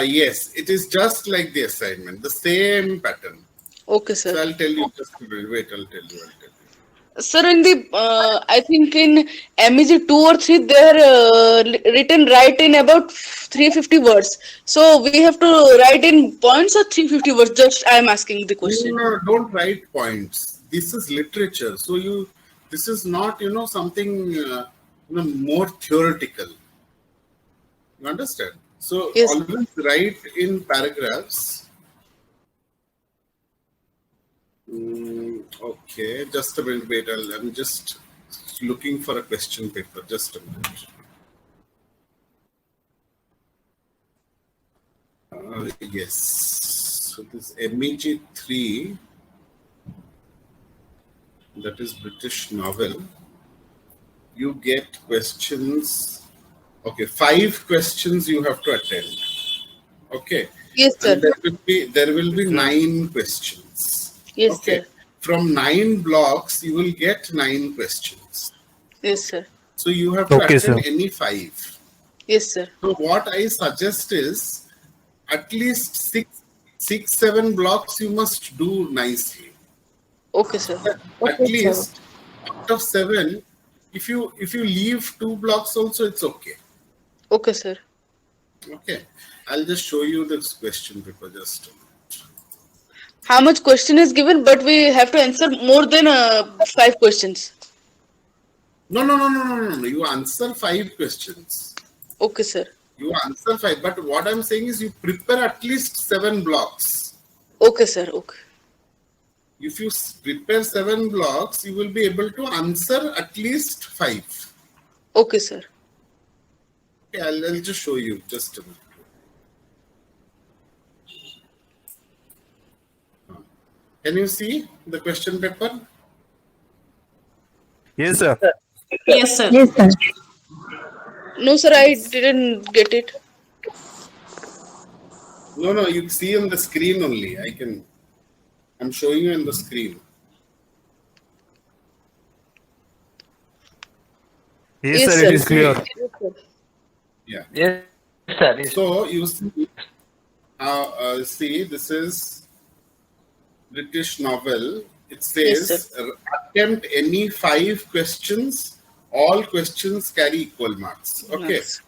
Speaker 1: Yes, it is just like the assignment, the same pattern.
Speaker 7: Okay,
Speaker 1: So
Speaker 7: sir.
Speaker 1: I'll tell you. Just a minute. Wait, I'll tell you.
Speaker 7: Sir, in the I think in MEG 2 or 3, they are written right in about 350 words. So we have to write in points or 350 words. Just I am asking the question.
Speaker 1: No, don't write points. This is literature. So this is not, something, more theoretical. You understand? So
Speaker 7: Yes.
Speaker 1: always write in paragraphs. Okay, just a minute. Wait, I'm just looking for a question paper. Just a minute. Yes. So this MEG-3, that is British novel. You get questions. Okay, 5 questions you have to attend. Okay.
Speaker 7: Yes, sir.
Speaker 1: And there will be 9 questions.
Speaker 7: Yes,
Speaker 1: Okay.
Speaker 7: sir.
Speaker 1: From 9 blocks, you will get 9 questions.
Speaker 7: Yes, sir.
Speaker 1: So you have to
Speaker 2: Okay,
Speaker 1: attend
Speaker 2: sir.
Speaker 1: any 5.
Speaker 7: Yes, sir.
Speaker 1: So what I suggest is at least 6-7 blocks you must do nicely.
Speaker 7: Okay, sir.
Speaker 1: At least out of 7, if you leave 2 blocks also, it's okay.
Speaker 7: Okay, sir.
Speaker 1: Okay. I'll just show you this question paper just a minute.
Speaker 7: how much question is given, but we have to answer more than 5 questions.
Speaker 1: No. You answer 5 questions.
Speaker 7: Okay, sir.
Speaker 1: You answer 5. But what I'm saying is you prepare at least 7 blocks.
Speaker 7: Okay, sir. Okay.
Speaker 1: If you prepare 7 blocks, you will be able to answer at least 5.
Speaker 7: Okay, sir.
Speaker 1: Okay, I'll just show you just a minute. Can you see the question paper?
Speaker 2: Yes, sir.
Speaker 8: Yes, sir.
Speaker 6: Yes, sir.
Speaker 7: No, sir, I didn't get it.
Speaker 1: No, you see on the screen only. I'm showing you on the screen.
Speaker 2: Yes, sir. It is clear.
Speaker 7: Yes, sir.
Speaker 1: Yeah.
Speaker 5: Yes, sir. Yes.
Speaker 1: So you see, this is British novel. It says attempt any 5 questions. All questions carry equal marks. Okay.
Speaker 7: Marks.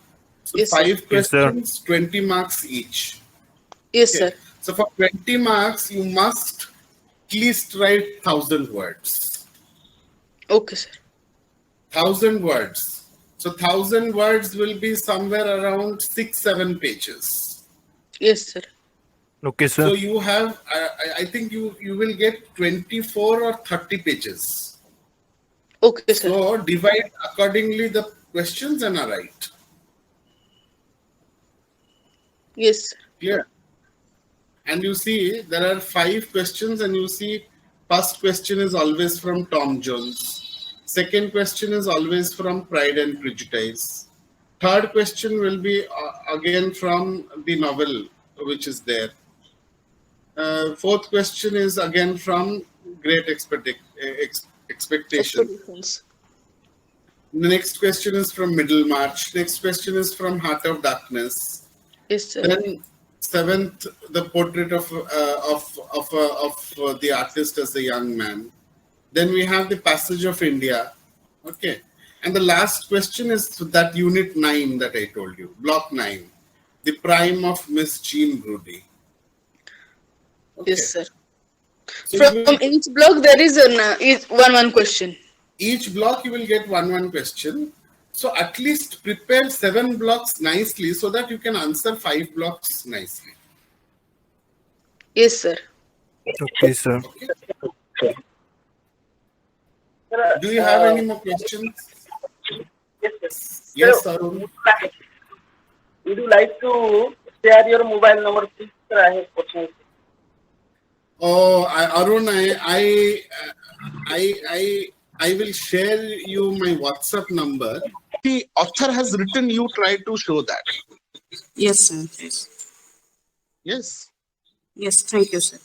Speaker 1: So
Speaker 7: Yes, sir.
Speaker 1: 5
Speaker 2: Yes, sir.
Speaker 1: questions, 20 marks each.
Speaker 7: Yes,
Speaker 1: Okay.
Speaker 7: sir.
Speaker 1: So for 20 marks, you must at least write 1,000 words.
Speaker 7: Okay, sir.
Speaker 1: 1,000 words. So 1,000 words will be somewhere around 6-7 pages.
Speaker 7: Yes, sir.
Speaker 2: Okay, sir.
Speaker 1: So you have, I think you will get 24 or 30 pages.
Speaker 7: Okay, sir.
Speaker 1: So divide accordingly the questions and write.
Speaker 7: Yes, sir.
Speaker 1: Clear? And you see there are 5 questions, and you see first question is always from Tom Jones. Second question is always from Pride and Prejudice. Third question will be again from the novel which is there. Fourth question is again from Great Expectations.
Speaker 7: Expectations.
Speaker 1: The next question is from Middlemarch. Next question is from Heart of Darkness.
Speaker 7: Yes, sir.
Speaker 1: Then 7th, the portrait of the artist as a young man. Then we have the Passage of India. Okay. And the last question is that unit 9 that I told you, block 9, the prime of Miss Jean Brodie. Okay.
Speaker 7: Yes, sir.
Speaker 1: So
Speaker 7: From each block, there is one question.
Speaker 1: Each block you will get one question. So at least prepare 7 blocks nicely so that you can answer 5 blocks nicely.
Speaker 7: Yes, sir.
Speaker 2: Okay, sir.
Speaker 1: Okay. Do you have any more questions?
Speaker 3: Yes.
Speaker 1: Yes, Arun.
Speaker 3: Would you like to share your mobile number, please? Sir, I have questions.
Speaker 1: Oh, Arun, I will share you my WhatsApp number. The author has written, you try to show that.
Speaker 8: Yes, sir. Yes.
Speaker 1: Yes.
Speaker 8: Yes, thank you, sir.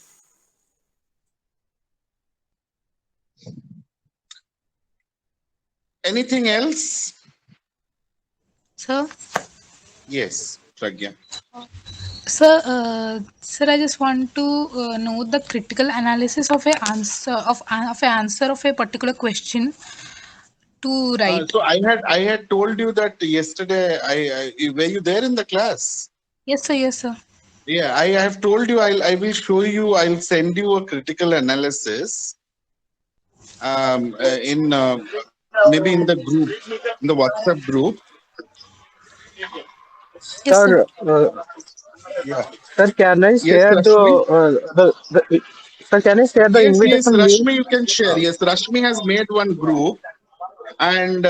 Speaker 1: Anything else?
Speaker 9: Sir,
Speaker 1: Yes, Pragya.
Speaker 9: sir, I just want to know the critical analysis of a answer of a particular question to write.
Speaker 1: So I had told you that yesterday. Were you there in the class?
Speaker 9: Yes, sir. Yes, sir.
Speaker 1: Yeah, I have told you. I will show you. I'll send you a critical analysis. In maybe in the group, in the WhatsApp group.
Speaker 9: Yes, sir.
Speaker 1: Yeah.
Speaker 5: Sir, can I share sir, can I share the
Speaker 1: Yes,
Speaker 5: invitation link?
Speaker 1: Rashmi, you can share. Yes, Rashmi has made one group, and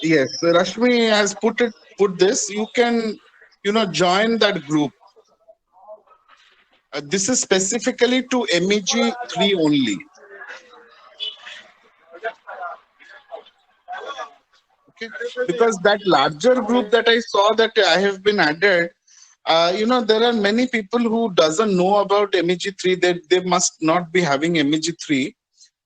Speaker 1: yes, Rashmi has put this. You can, join that group. This is specifically to MEG-3 only. Okay, because that larger group that I saw that I have been added, there are many people who doesn't know about MEG-3. They must not be having MEG-3.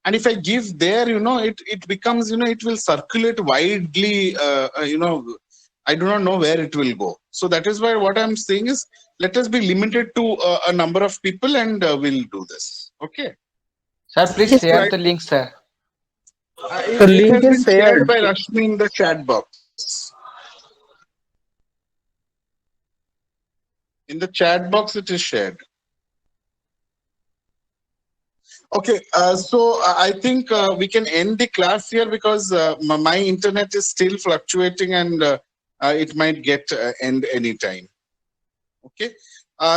Speaker 1: And if I give there, it becomes, it will circulate widely, I do not know where it will go. So that is why what I'm saying is, let us be limited to a number of people, and we'll do this. Okay.
Speaker 5: Sir, please share the link, sir.
Speaker 1: The link is shared by Rashmi in the chat box. In the chat box, it is shared. Okay, so I think we can end the class here because my internet is still fluctuating and it might get end anytime. Okay,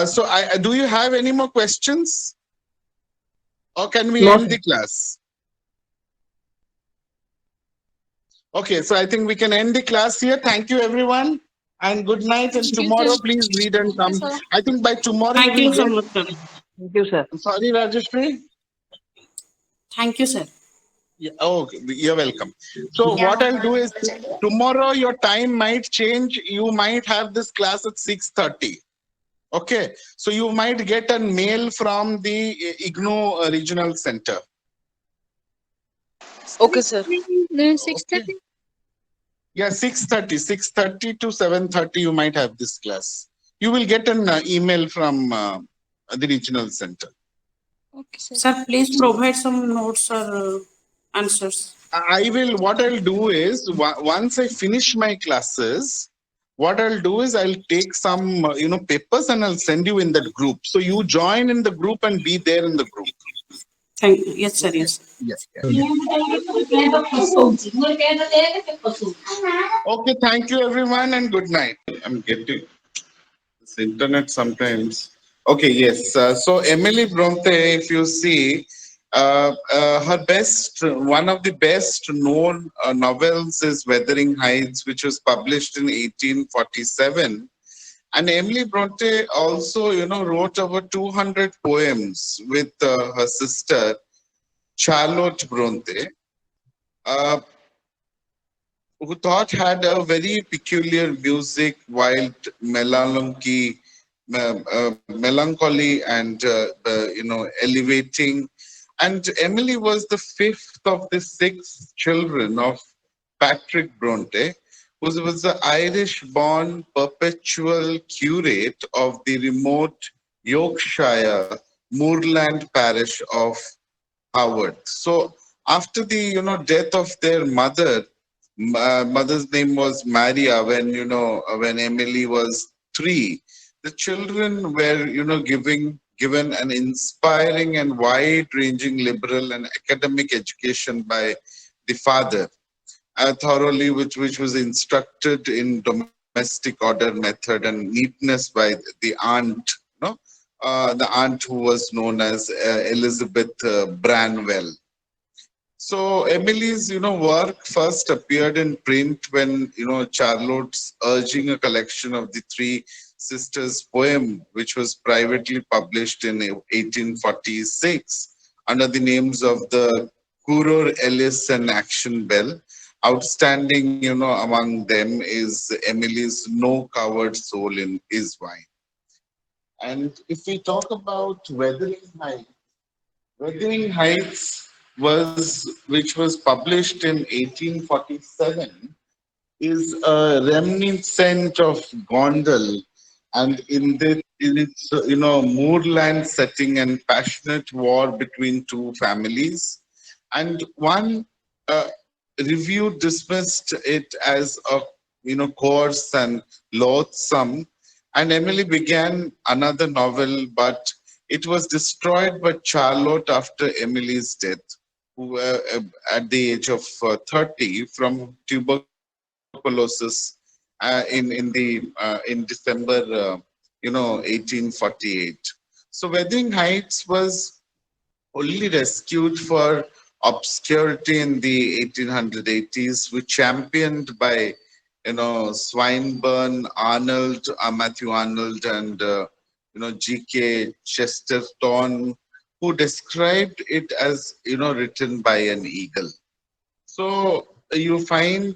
Speaker 1: so do you have any more questions? Or can we end the class? Okay, so I think we can end the class here. Thank you, everyone. And good night. And tomorrow, please read and come. I think by tomorrow,
Speaker 8: Thank
Speaker 1: you
Speaker 8: you
Speaker 1: will
Speaker 8: so
Speaker 1: get...
Speaker 8: much, sir.
Speaker 5: Thank you, sir.
Speaker 1: I'm sorry, Rajeshri.
Speaker 8: Thank you, sir.
Speaker 1: Yeah, oh, you're welcome. So what I'll do is tomorrow your time might change. You might have this class at 6:30. Okay, so you might get a mail from the IGNOU Regional Center.
Speaker 7: Okay, sir.
Speaker 6: 6:30.
Speaker 1: Yeah, 6:30 to 7:30 you might have this class. You will get an email from the Regional Center.
Speaker 6: Okay, sir.
Speaker 8: Sir, please provide some notes or answers.
Speaker 1: I will, what I'll do is, once I finish my classes, what I'll do is I'll take some, papers and I'll send you in that group. So you join in the group and be there in the group.
Speaker 8: Thank you. Yes, sir. Yes.
Speaker 1: Yes. Okay, thank you everyone and good night. I'm getting this internet sometimes. Okay, yes. So Emily Bronte, if you see, her one of the best known novels is Wuthering Heights, which was published in 1847. And Emily Bronte also, wrote over 200 poems with her sister, Charlotte Bronte, who thought had a very peculiar music, wild melancholy, and elevating. And Emily was the fifth of the 6 children of Patrick Bronte, who was the Irish-born perpetual curate of the remote Yorkshire moorland parish of Howard. So after the death of their mother's name was Maria, when Emily was 3, the children were given an inspiring and wide-ranging liberal and academic education by the father, thoroughly which was instructed in domestic order method and neatness by the aunt, the aunt who was known as Elizabeth Branwell. So Emily's, work first appeared in print when, Charlotte's urging a collection of the 3 sisters' poem, which was privately published in 1846 under the names of the Curor, Ellis and Action Bell. Outstanding, among them is Emily's No Coward Soul is Wine. And if we talk about Wuthering Heights, which was published in 1847, is a reminiscent of Gondal, and in its moorland setting and passionate war between 2 families, and one review dismissed it as a coarse and loathsome, and Emily began another novel, but it was destroyed by Charlotte after Emily's death, who at the age of 30 from tuberculosis in December 1848. So Wuthering Heights was only rescued for obscurity in the 1880s, which championed by Swinburne, Arnold, Matthew Arnold, and G.K. Chesterton, who described it as written by an eagle. So you find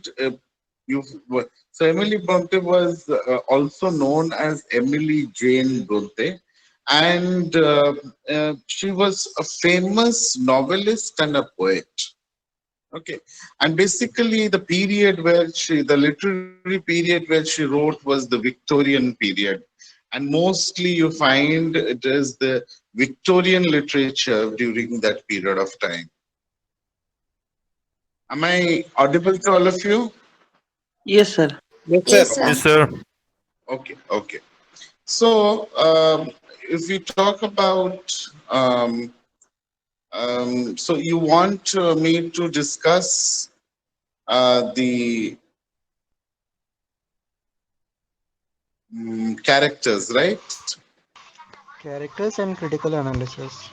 Speaker 1: so Emily Bronte was also known as Emily Jane Bronte, and she was a famous novelist and a poet. Okay, and basically the literary period where she wrote was the Victorian period, and mostly you find it is the Victorian literature during that period of time. Am I audible to all of you?
Speaker 5: Yes, sir.
Speaker 6: Yes, sir.
Speaker 2: Yes, sir.
Speaker 1: Okay. So, if we talk about, so you want me to discuss the characters, right?
Speaker 5: Characters and critical analysis.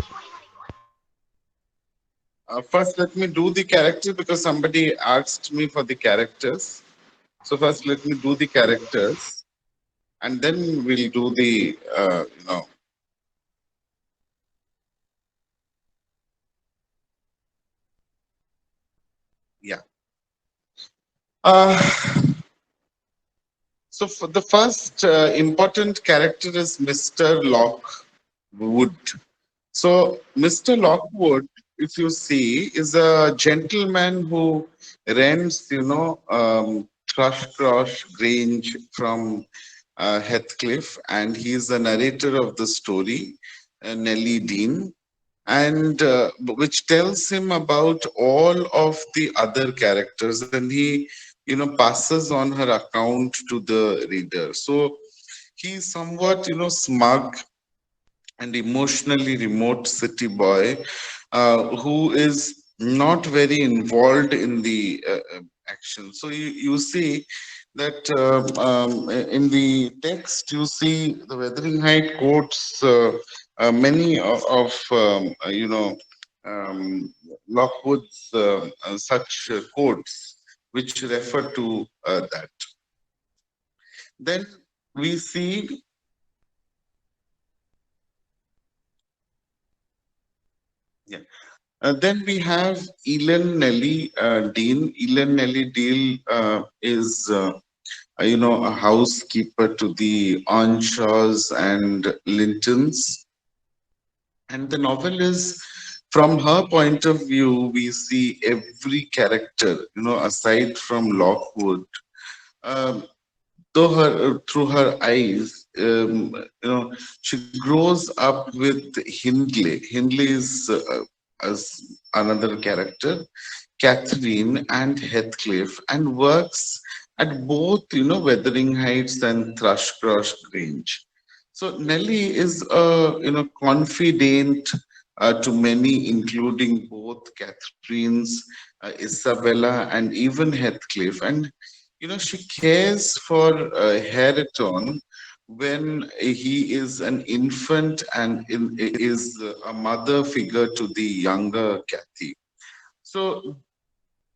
Speaker 1: First, let me do the character because somebody asked me for the characters. So first, let me do the characters, and then we'll do the, yeah. Uh, so for the first important character is Mr. Lockwood. So Mr. Lockwood, if you see, is a gentleman who rents, Thrushcross Grange from Heathcliff, and he's the narrator of the story, Nellie Dean, and which tells him about all of the other characters, and he, passes on her account to the reader. So he's somewhat, smug and emotionally remote city boy who is not very involved in the action. So you see that in the text, you see the Wuthering Heights quotes many of Lockwood's such quotes which refer to that. Then we see then we have Ellen Nellie Dean. Ellen Nellie Dean is, a housekeeper to the Onshaws and Lintons. And the novel is, from her point of view, we see every character, aside from Lockwood, though through her eyes, she grows up with Hindley. Hindley is as another character, Catherine and Heathcliff, and works at both, Wuthering Heights and Thrushcross Grange. So Nellie is a, confidant to many, including both Catherine's, Isabella, and even Heathcliff, and she cares for Hareton when he is an infant and is a mother figure to the younger Kathy. So,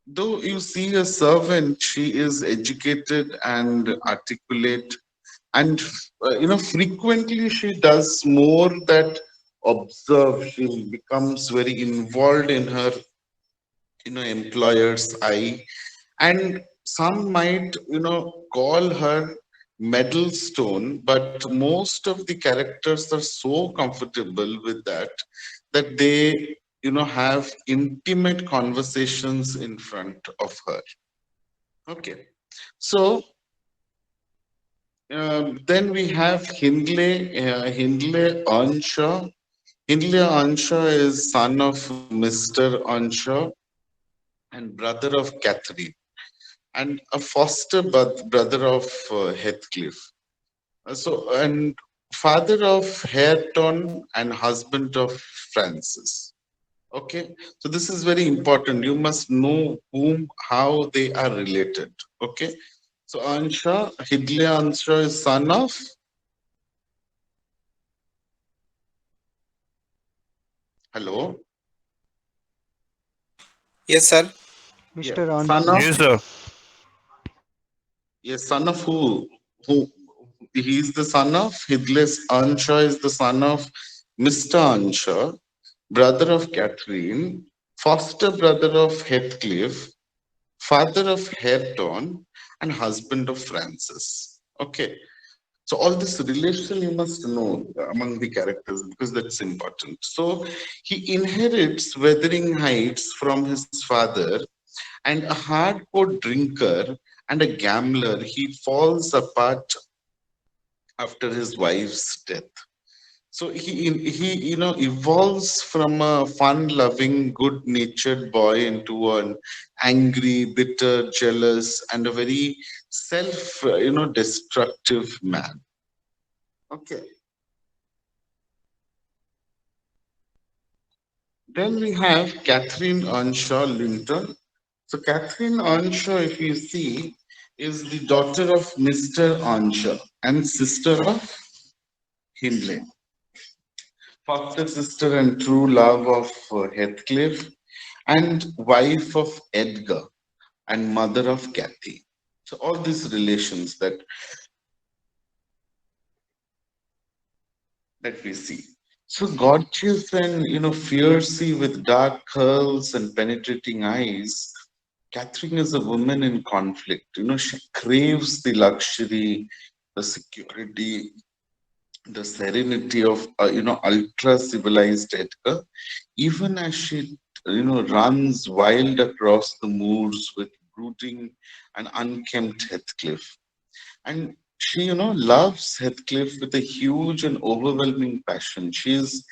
Speaker 1: though you see a servant, she is educated and articulate, and frequently she does more that observe. She becomes very involved in her, employer's eye, and some might call her Meddlestone, but most of the characters are so comfortable with that they have intimate conversations in front of her. Okay, so then we have Hindley Earnshaw. Hindley Earnshaw is son of Mr. Earnshaw and brother of Catherine, and a foster brother of Heathcliff. And father of Hareton and husband of Francis. Okay, so this is very important. You must know how they are related. Okay, so Hindley Earnshaw is son of. Hello.
Speaker 10: Yes, sir.
Speaker 5: Mr.
Speaker 1: Yeah.
Speaker 5: Earnshaw.
Speaker 2: Yes, sir.
Speaker 1: Yes, son of who? He is the son of Hindley Earnshaw is the son of Mr. Earnshaw, brother of Catherine, foster brother of Heathcliff, father of Hareton, and husband of Francis. Okay. So all this relation you must know among the characters because that's important. So he inherits Wuthering Heights from his father, and a hardcore drinker and a gambler, he falls apart after his wife's death. So he evolves from a fun-loving, good-natured boy into an angry, bitter, jealous, and a very destructive man. Okay. Then we have Catherine Earnshaw Linton. So Catherine Earnshaw, if you see, is the daughter of Mr. Earnshaw and sister of Hindley, foster sister and true love of Heathcliff, and wife of Edgar and mother of Cathy. So all these relations that we see. So gorgeous and fiercey with dark curls and penetrating eyes, Catherine is a woman in conflict. She craves the luxury, the security, the serenity of ultra civilized Edgar, even as she runs wild across the moors with brooding and unkempt Heathcliff. And she loves Heathcliff with a huge and overwhelming passion. She is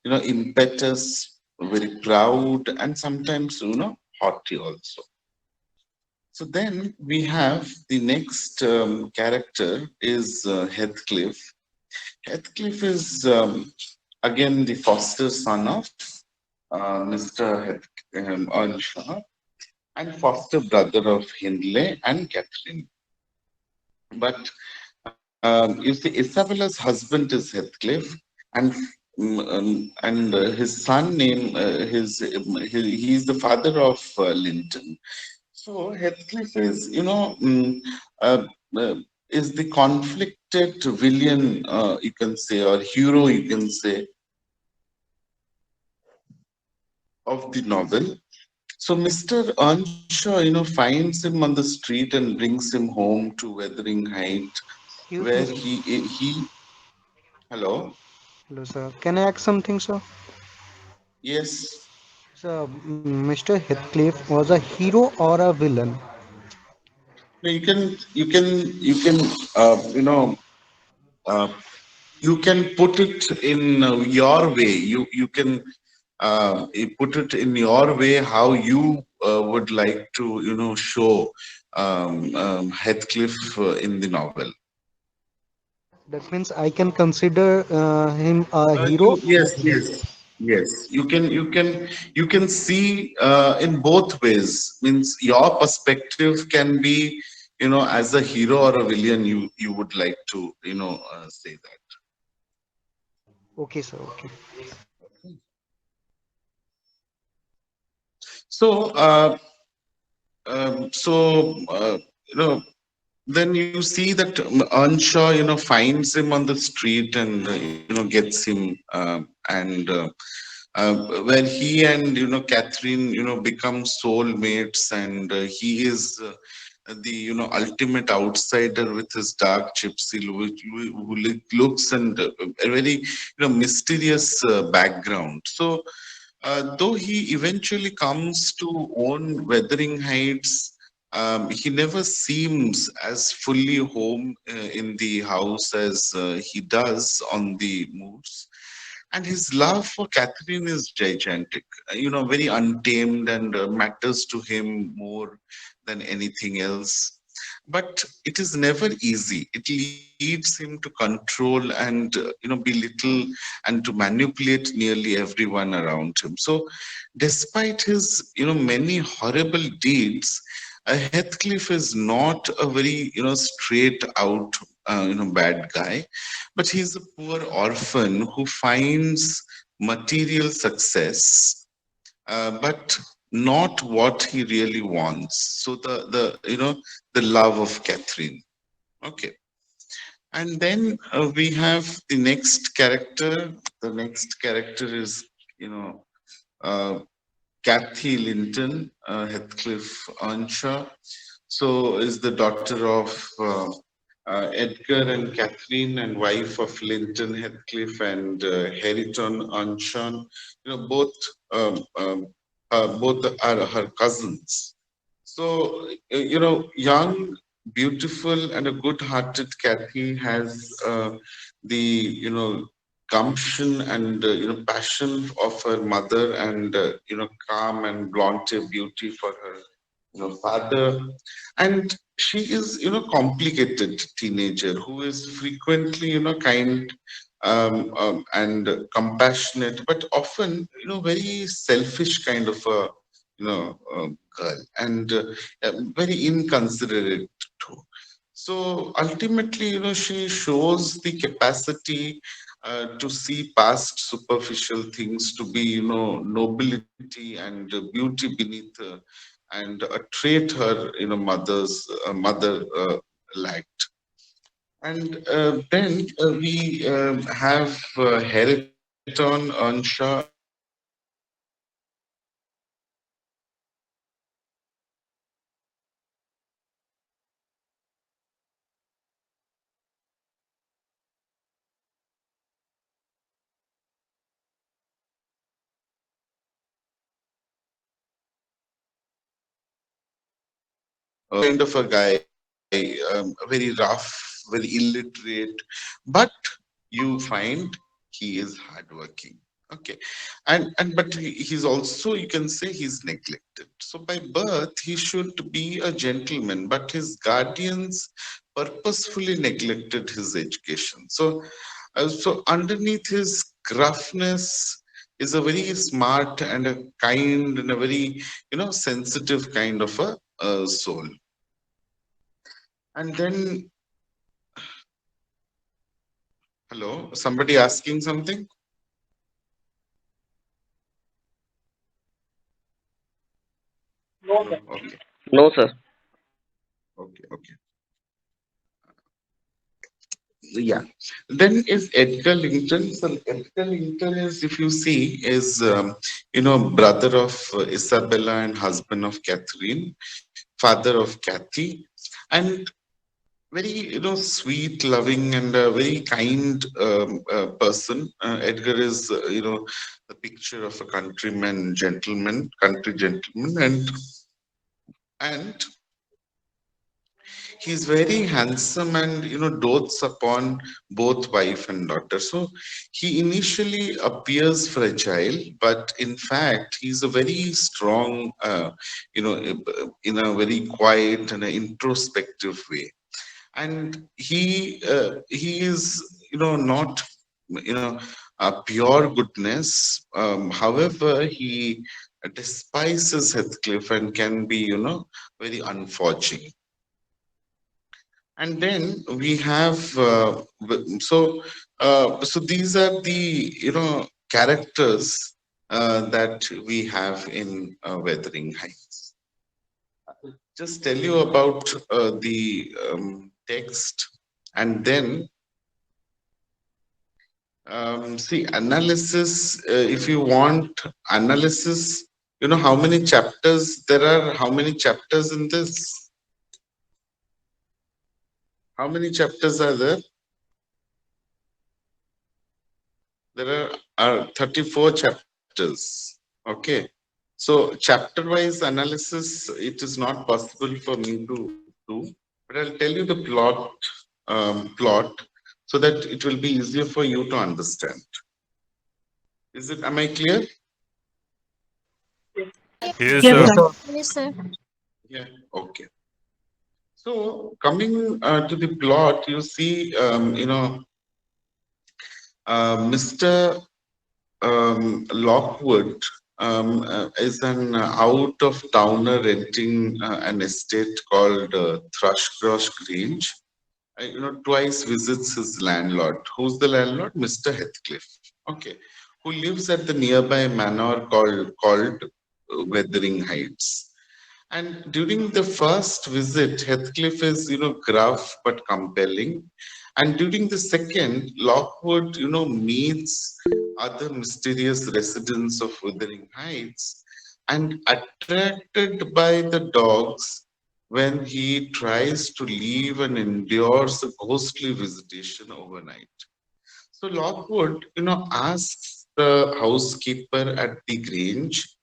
Speaker 1: impetuous, very proud, and sometimes haughty also. So then we have the next character is Heathcliff. Heathcliff is again the foster son of Mr. Earnshaw and foster brother of Hindley and Catherine. But you see, Isabella's husband is Heathcliff, and his son name he's the father of Linton. So Heathcliff is uh, uh, is the conflicted villain, you can say, or hero, you can say, of the novel. So Mr. Earnshaw, finds him on the street and brings him home to Wuthering Height,
Speaker 5: Excuse
Speaker 1: where
Speaker 5: me, sir.
Speaker 1: he hello,
Speaker 5: Hello, sir. Can I ask something, sir?
Speaker 1: yes.
Speaker 5: So, Mr. Heathcliff was a hero or a villain?
Speaker 1: No, you can uh, you can put it in your way. You can put it in your way how you would like to show Heathcliff in the novel.
Speaker 5: That means I can consider him a hero or
Speaker 1: Yes,
Speaker 5: a villain.
Speaker 1: yes, yes. You can see in both ways. Means your perspective can be as a hero or a villain. You would like to say that.
Speaker 5: Okay, sir. Okay.
Speaker 1: So so then you see that Earnshaw finds him on the street and gets him and where he and Catherine become soulmates, and he is the ultimate outsider with his dark gypsy who looks and a very mysterious background. So though he eventually comes to own Wuthering Heights, he never seems as fully home in the house as he does on the moors. And his love for Catherine is gigantic, very untamed, and matters to him more than anything else. But it is never easy. It leads him to control and belittle and to manipulate nearly everyone around him. So, despite his many horrible deeds, Heathcliff is not a very straight out bad guy, but he's a poor orphan who finds material success, but not what he really wants. So the love of Catherine. Okay, and then we have the next character. The next character is uh, Cathy Linton, Heathcliff Earnshaw. So is the daughter of Edgar and Catherine, and wife of Linton Heathcliff and Hareton Earnshaw. Both are her cousins. So young, beautiful, and a good-hearted Cathy has the gumption and passion of her mother, and calm and blonde beauty for her father, and she is, complicated teenager who is frequently, kind, and compassionate, but often, very selfish kind of a, girl, and very inconsiderate too. So ultimately, she shows the capacity to see past superficial things to be, nobility and beauty beneath, and a trait her, mother lacked. And then we have Heriton, Ansha, and kind of a guy, very rough, very illiterate, but you find he is hardworking. Okay, and but he's also, you can say, he's neglected. So by birth he should be a gentleman, but his guardians purposefully neglected his education. So so underneath his gruffness is a very smart and a kind and a very, sensitive kind of a soul. And then, hello, somebody asking something?
Speaker 3: No,
Speaker 1: No,
Speaker 3: sir.
Speaker 1: okay,
Speaker 10: No, sir.
Speaker 1: okay. Yeah. Then is Edgar Linton. So Edgar Linton is, if you see, is, brother of Isabella and husband of Catherine, father of Kathy, and very, sweet, loving, and a very kind person. Edgar is, the picture of a countryman, gentleman, country gentleman, and he's very handsome and, dotes upon both wife and daughter. So he initially appears fragile, but in fact he's a very strong, in a very quiet and an introspective way. And he is, not, a pure goodness. However, he despises Heathcliff and can be, very unforgiving. And then we have, so these are the, characters that we have in Wuthering Heights. Just tell you about the text, and then see analysis. If you want analysis, how many chapters there are, how many chapters in this? How many chapters are there? There are 34 chapters. Okay. So chapter-wise analysis, it is not possible for me to do, but I'll tell you the plot so that it will be easier for you to understand. Is it? Am I clear?
Speaker 2: Yes,
Speaker 6: Yes,
Speaker 2: sir.
Speaker 6: sir. Yes, sir.
Speaker 1: Yeah. Okay. So coming to the plot, you see, Mr. Lockwood is an out-of-towner renting an estate called Thrushcross Grange. Twice visits his landlord. Who's the landlord? Mr. Heathcliff. Okay, who lives at the nearby manor called Wuthering Heights. And during the first visit, Heathcliff is, gruff but compelling. And during the second, Lockwood, meets other mysterious residents of Wuthering Heights, and attracted by the dogs when he tries to leave and endures a ghostly visitation overnight. So Lockwood, asks the housekeeper at the Grange,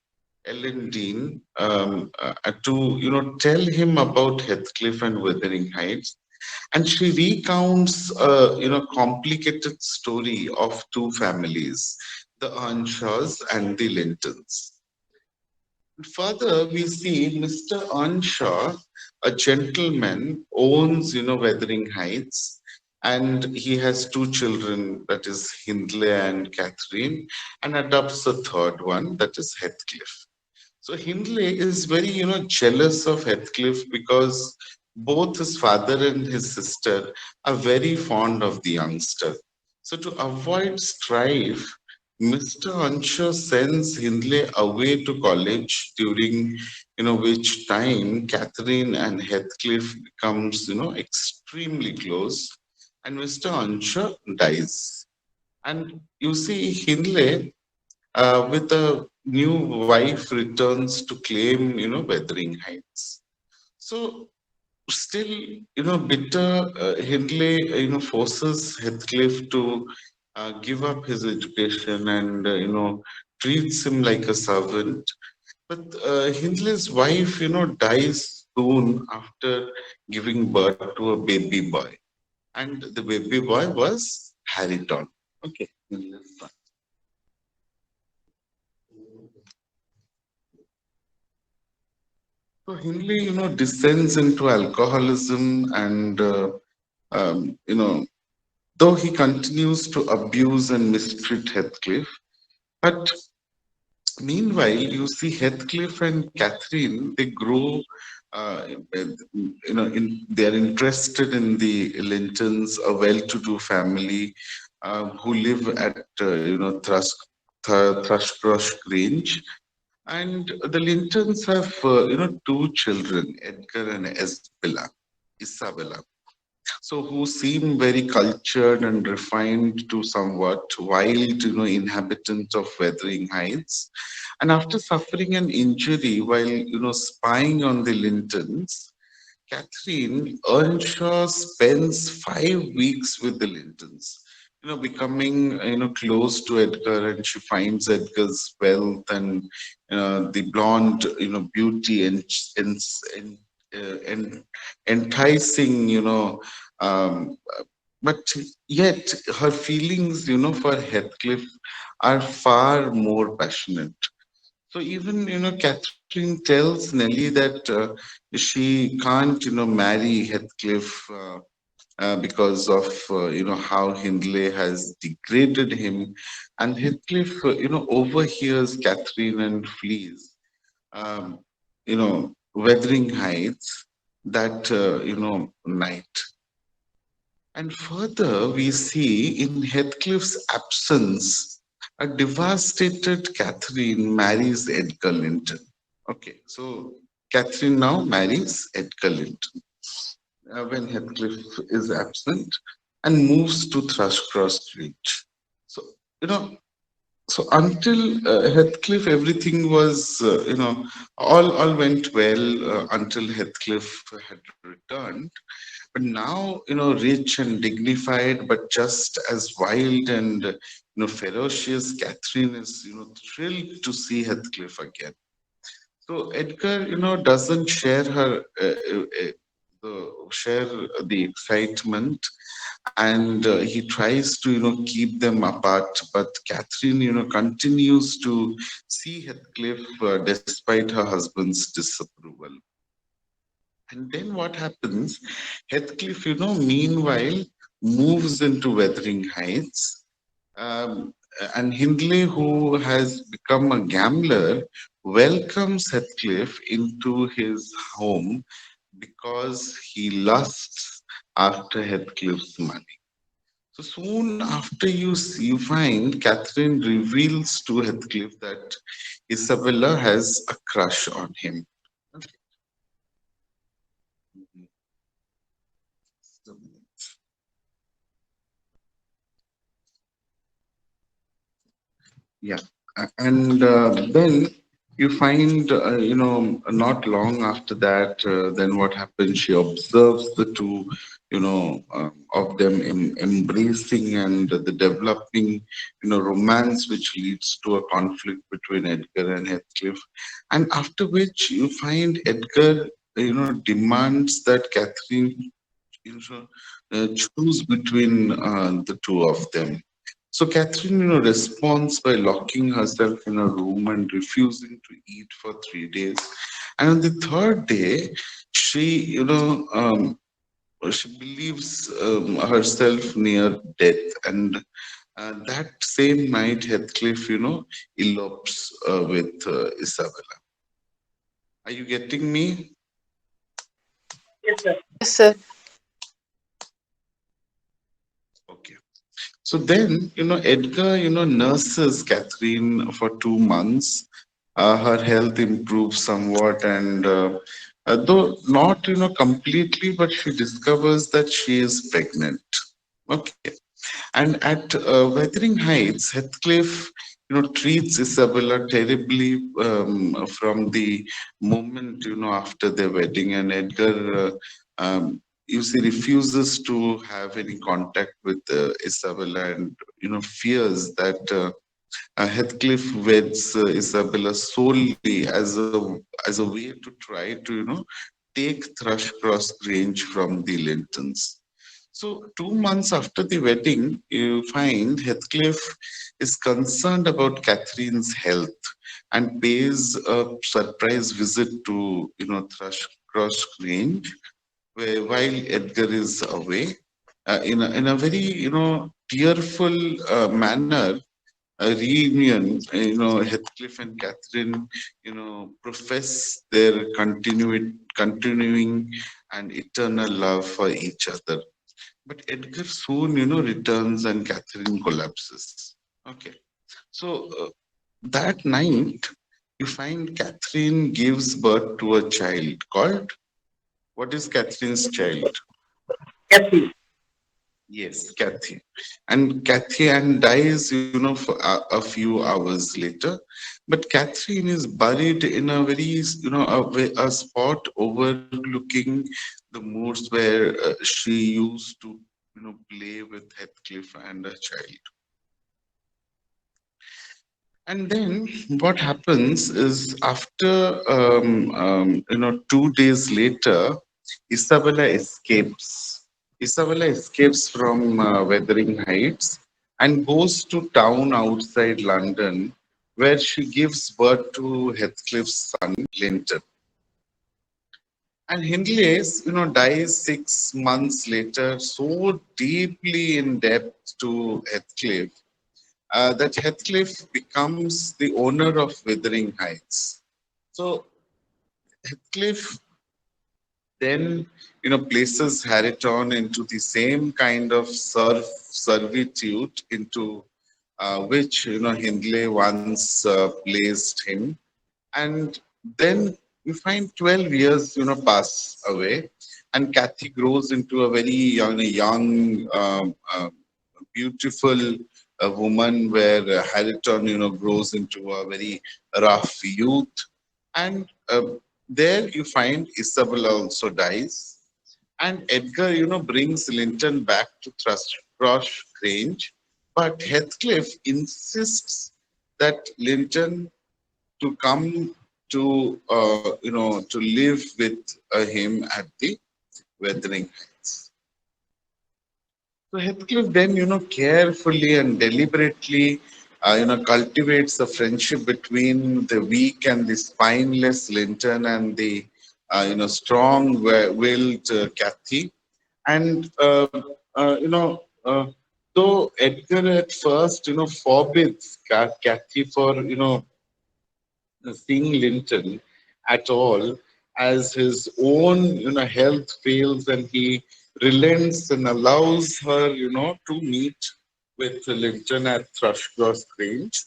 Speaker 1: Ellen Dean, to, tell him about Heathcliff and Wuthering Heights, and she recounts a, complicated story of two families, the Earnshaws and the Lintons. Further, we see Mr. Earnshaw, a gentleman, owns, Wuthering Heights, and he has two children, that is Hindley and Catherine, and adopts a third one, that is Heathcliff. So Hindley is very, jealous of Heathcliff because both his father and his sister are very fond of the youngster. So to avoid strife, Mr. Anshaw sends Hindley away to college during, which time Catherine and Heathcliff becomes, extremely close, and Mr. Anshaw dies. And you see, Hindley with a new wife returns to claim, Wuthering Heights. So still, bitter Hindley, forces Heathcliff to give up his education and, treats him like a servant. But Hindley's wife, dies soon after giving birth to a baby boy. And the baby boy was Harriton. Okay. So Hindley, descends into alcoholism and, though he continues to abuse and mistreat Heathcliff, but meanwhile, you see Heathcliff and Catherine, they grow, they're interested in the Lintons, a well-to-do family who live at, Thrushcross Grange. And the Lintons have, two children, Edgar and Isabella. So who seem very cultured and refined to somewhat wild, inhabitants of Wuthering Heights. And after suffering an injury while, spying on the Lintons, Catherine Earnshaw spends 5 weeks with the Lintons, becoming, close to Edgar, and she finds Edgar's wealth and, the blonde, beauty and enticing, but yet her feelings, for Heathcliff are far more passionate. So even, Catherine tells Nellie that she can't, marry Heathcliff because of, how Hindley has degraded him. And Heathcliff, overhears Catherine and flees, Wuthering Heights that, night. And further, we see in Heathcliff's absence, a devastated Catherine marries Edgar Linton. Okay, so Catherine now marries Edgar Linton when Heathcliff is absent and moves to Thrushcross Grange. So, so until Heathcliff, everything was, all went well until Heathcliff had returned. But now, rich and dignified, but just as wild and, ferocious, Catherine is, thrilled to see Heathcliff again. So Edgar, doesn't share her, share the excitement, and he tries to, keep them apart. But Catherine, continues to see Heathcliff despite her husband's disapproval. And then what happens? Heathcliff, meanwhile, moves into Wuthering Heights. And Hindley, who has become a gambler, welcomes Heathcliff into his home because he lusts after Heathcliff's money. So soon after you find Catherine reveals to Heathcliff that Isabella has a crush on him. Yeah, and then you find, not long after that, then what happens? She observes the two, of them embracing and the developing, romance, which leads to a conflict between Edgar and Heathcliff. And after which you find Edgar, demands that Catherine, choose between the two of them.
Speaker 10: So Catherine, responds by locking herself in a room and refusing to eat for 3 days. And on the third day, she, she believes herself near death. And that same night, Heathcliff, elopes with Isabella. Are you getting me?
Speaker 3: Yes, sir.
Speaker 7: Yes, sir.
Speaker 10: Okay. So then, Edgar, nurses Catherine for 2 months. Her health improves somewhat, and though not, completely, but she discovers that she is pregnant. Okay. And at Wuthering Heights, Heathcliff, treats Isabella terribly from the moment, after their wedding, and Edgar, you see, refuses to have any contact with Isabella, and fears that Heathcliff weds Isabella solely as a way to try to take Thrushcross Grange from the Lintons. So 2 months after the wedding, you find Heathcliff is concerned about Catherine's health and pays a surprise visit to Thrushcross Grange, where while Edgar is away, in a very tearful manner, a reunion. Heathcliff and Catherine, profess their continuing and eternal love for each other. But Edgar soon, returns and Catherine collapses. Okay. So that night, you find Catherine gives birth to a child called, what is Catherine's child?
Speaker 3: Kathy.
Speaker 10: Yes, Kathy. And Kathy Ann dies, for a few hours later. But Catherine is buried in a very, a spot overlooking the moors where she used to, play with Heathcliff and a child. And then what happens is after, 2 days later, Isabella escapes. Isabella escapes from Wuthering Heights and goes to town outside London, where she gives birth to Heathcliff's son, Linton. And Hindley, dies 6 months later, so deeply in debt to Heathcliff that Heathcliff becomes the owner of Wuthering Heights. So Heathcliff then, places Harriton into the same kind of servitude into which, Hindley once placed him. And then you find 12 years, pass away, and Kathy grows into a very young beautiful woman, where Harriton, grows into a very rough youth. And there you find Isabella also dies. And Edgar, brings Linton back to Thrushcross Grange. But Heathcliff insists that Linton to come to, to live with him at the Wuthering Heights. So Heathcliff then, carefully and deliberately, cultivates a friendship between the weak and the spineless Linton and the, strong-willed Kathy. And, though Edgar at first, forbids Kathy for, seeing Linton at all, as his own, health fails, and he relents and allows her, to meet with Linton at Thrushcross Grange.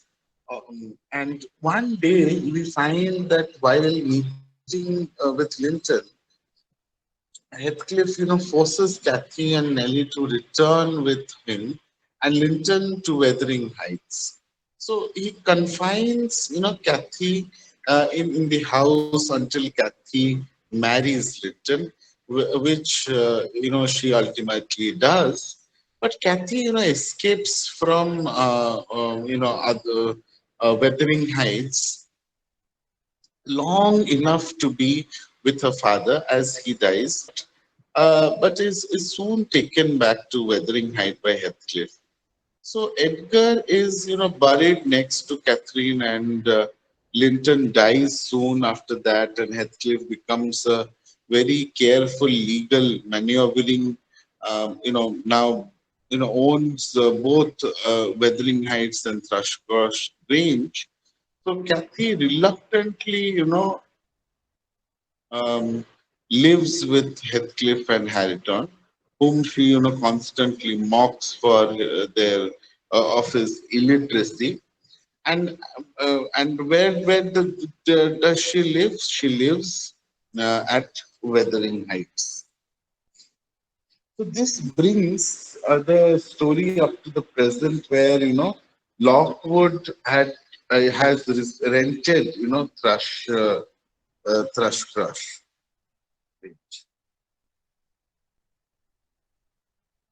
Speaker 10: And one day we find that while meeting with Linton, Heathcliff, forces Kathy and Nellie to return with him and Linton to Wuthering Heights. So he confines, Kathy in the house until Kathy marries Linton, which, she ultimately does. But Kathy, escapes from, other Wuthering Heights long enough to be with her father as he dies, but is soon taken back to Wuthering Heights by Heathcliff. So Edgar is, buried next to Catherine, and Linton dies soon after that, and Heathcliff becomes a very careful, legal, maneuvering, now, owns both Wuthering Heights and Thrushcross Grange. So Cathy reluctantly, um, lives with Heathcliff and Harriton, whom she, constantly mocks for their of his illiteracy. And where does she live? She lives at Wuthering Heights. So this brings the story up to the present, where Lockwood has rented Thrushcross.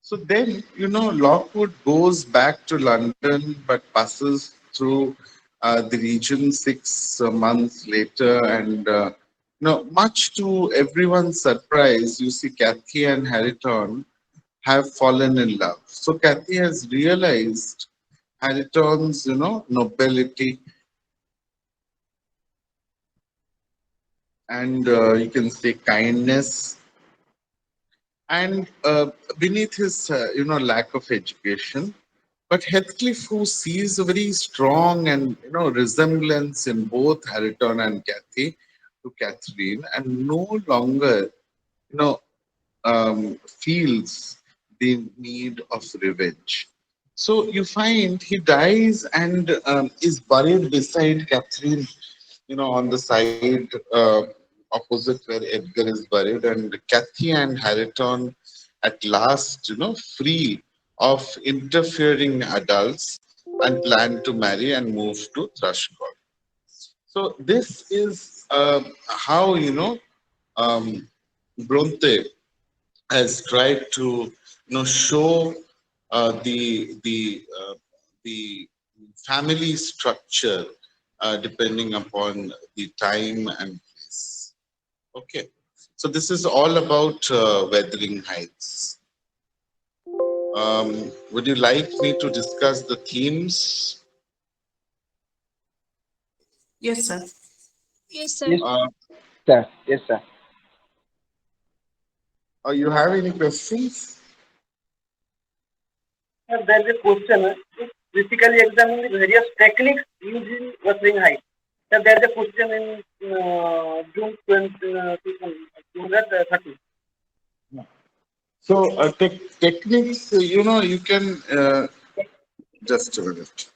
Speaker 10: So then, Lockwood goes back to London, but passes through the region 6 months later. And, much to everyone's surprise, you see Cathy and Harriton have fallen in love. So Cathy has realized Harriton's, nobility, and you can say kindness, and beneath his lack of education. But Heathcliff, who sees a very strong and resemblance in both Harriton and Cathy to Catherine, and no longer feels the need of revenge. So you find he dies and is buried beside Catherine, on the side opposite where Edgar is buried, and Cathy and Harriton at last, free of interfering adults, and plan to marry and move to Thrushcross. So this is how Bronte has tried to show the family structure depending upon the time and place. Okay, so this is all about Wuthering Heights. Would you like me to discuss the themes?
Speaker 8: Yes, sir.
Speaker 4: Yes, sir.
Speaker 10: Sir. Yes, sir. You have any questions?
Speaker 3: Sir, there is a question. Critically examine the various techniques used in Wuthering Heights. Sir, there is a question in June 2030.
Speaker 10: So techniques, you can just a minute.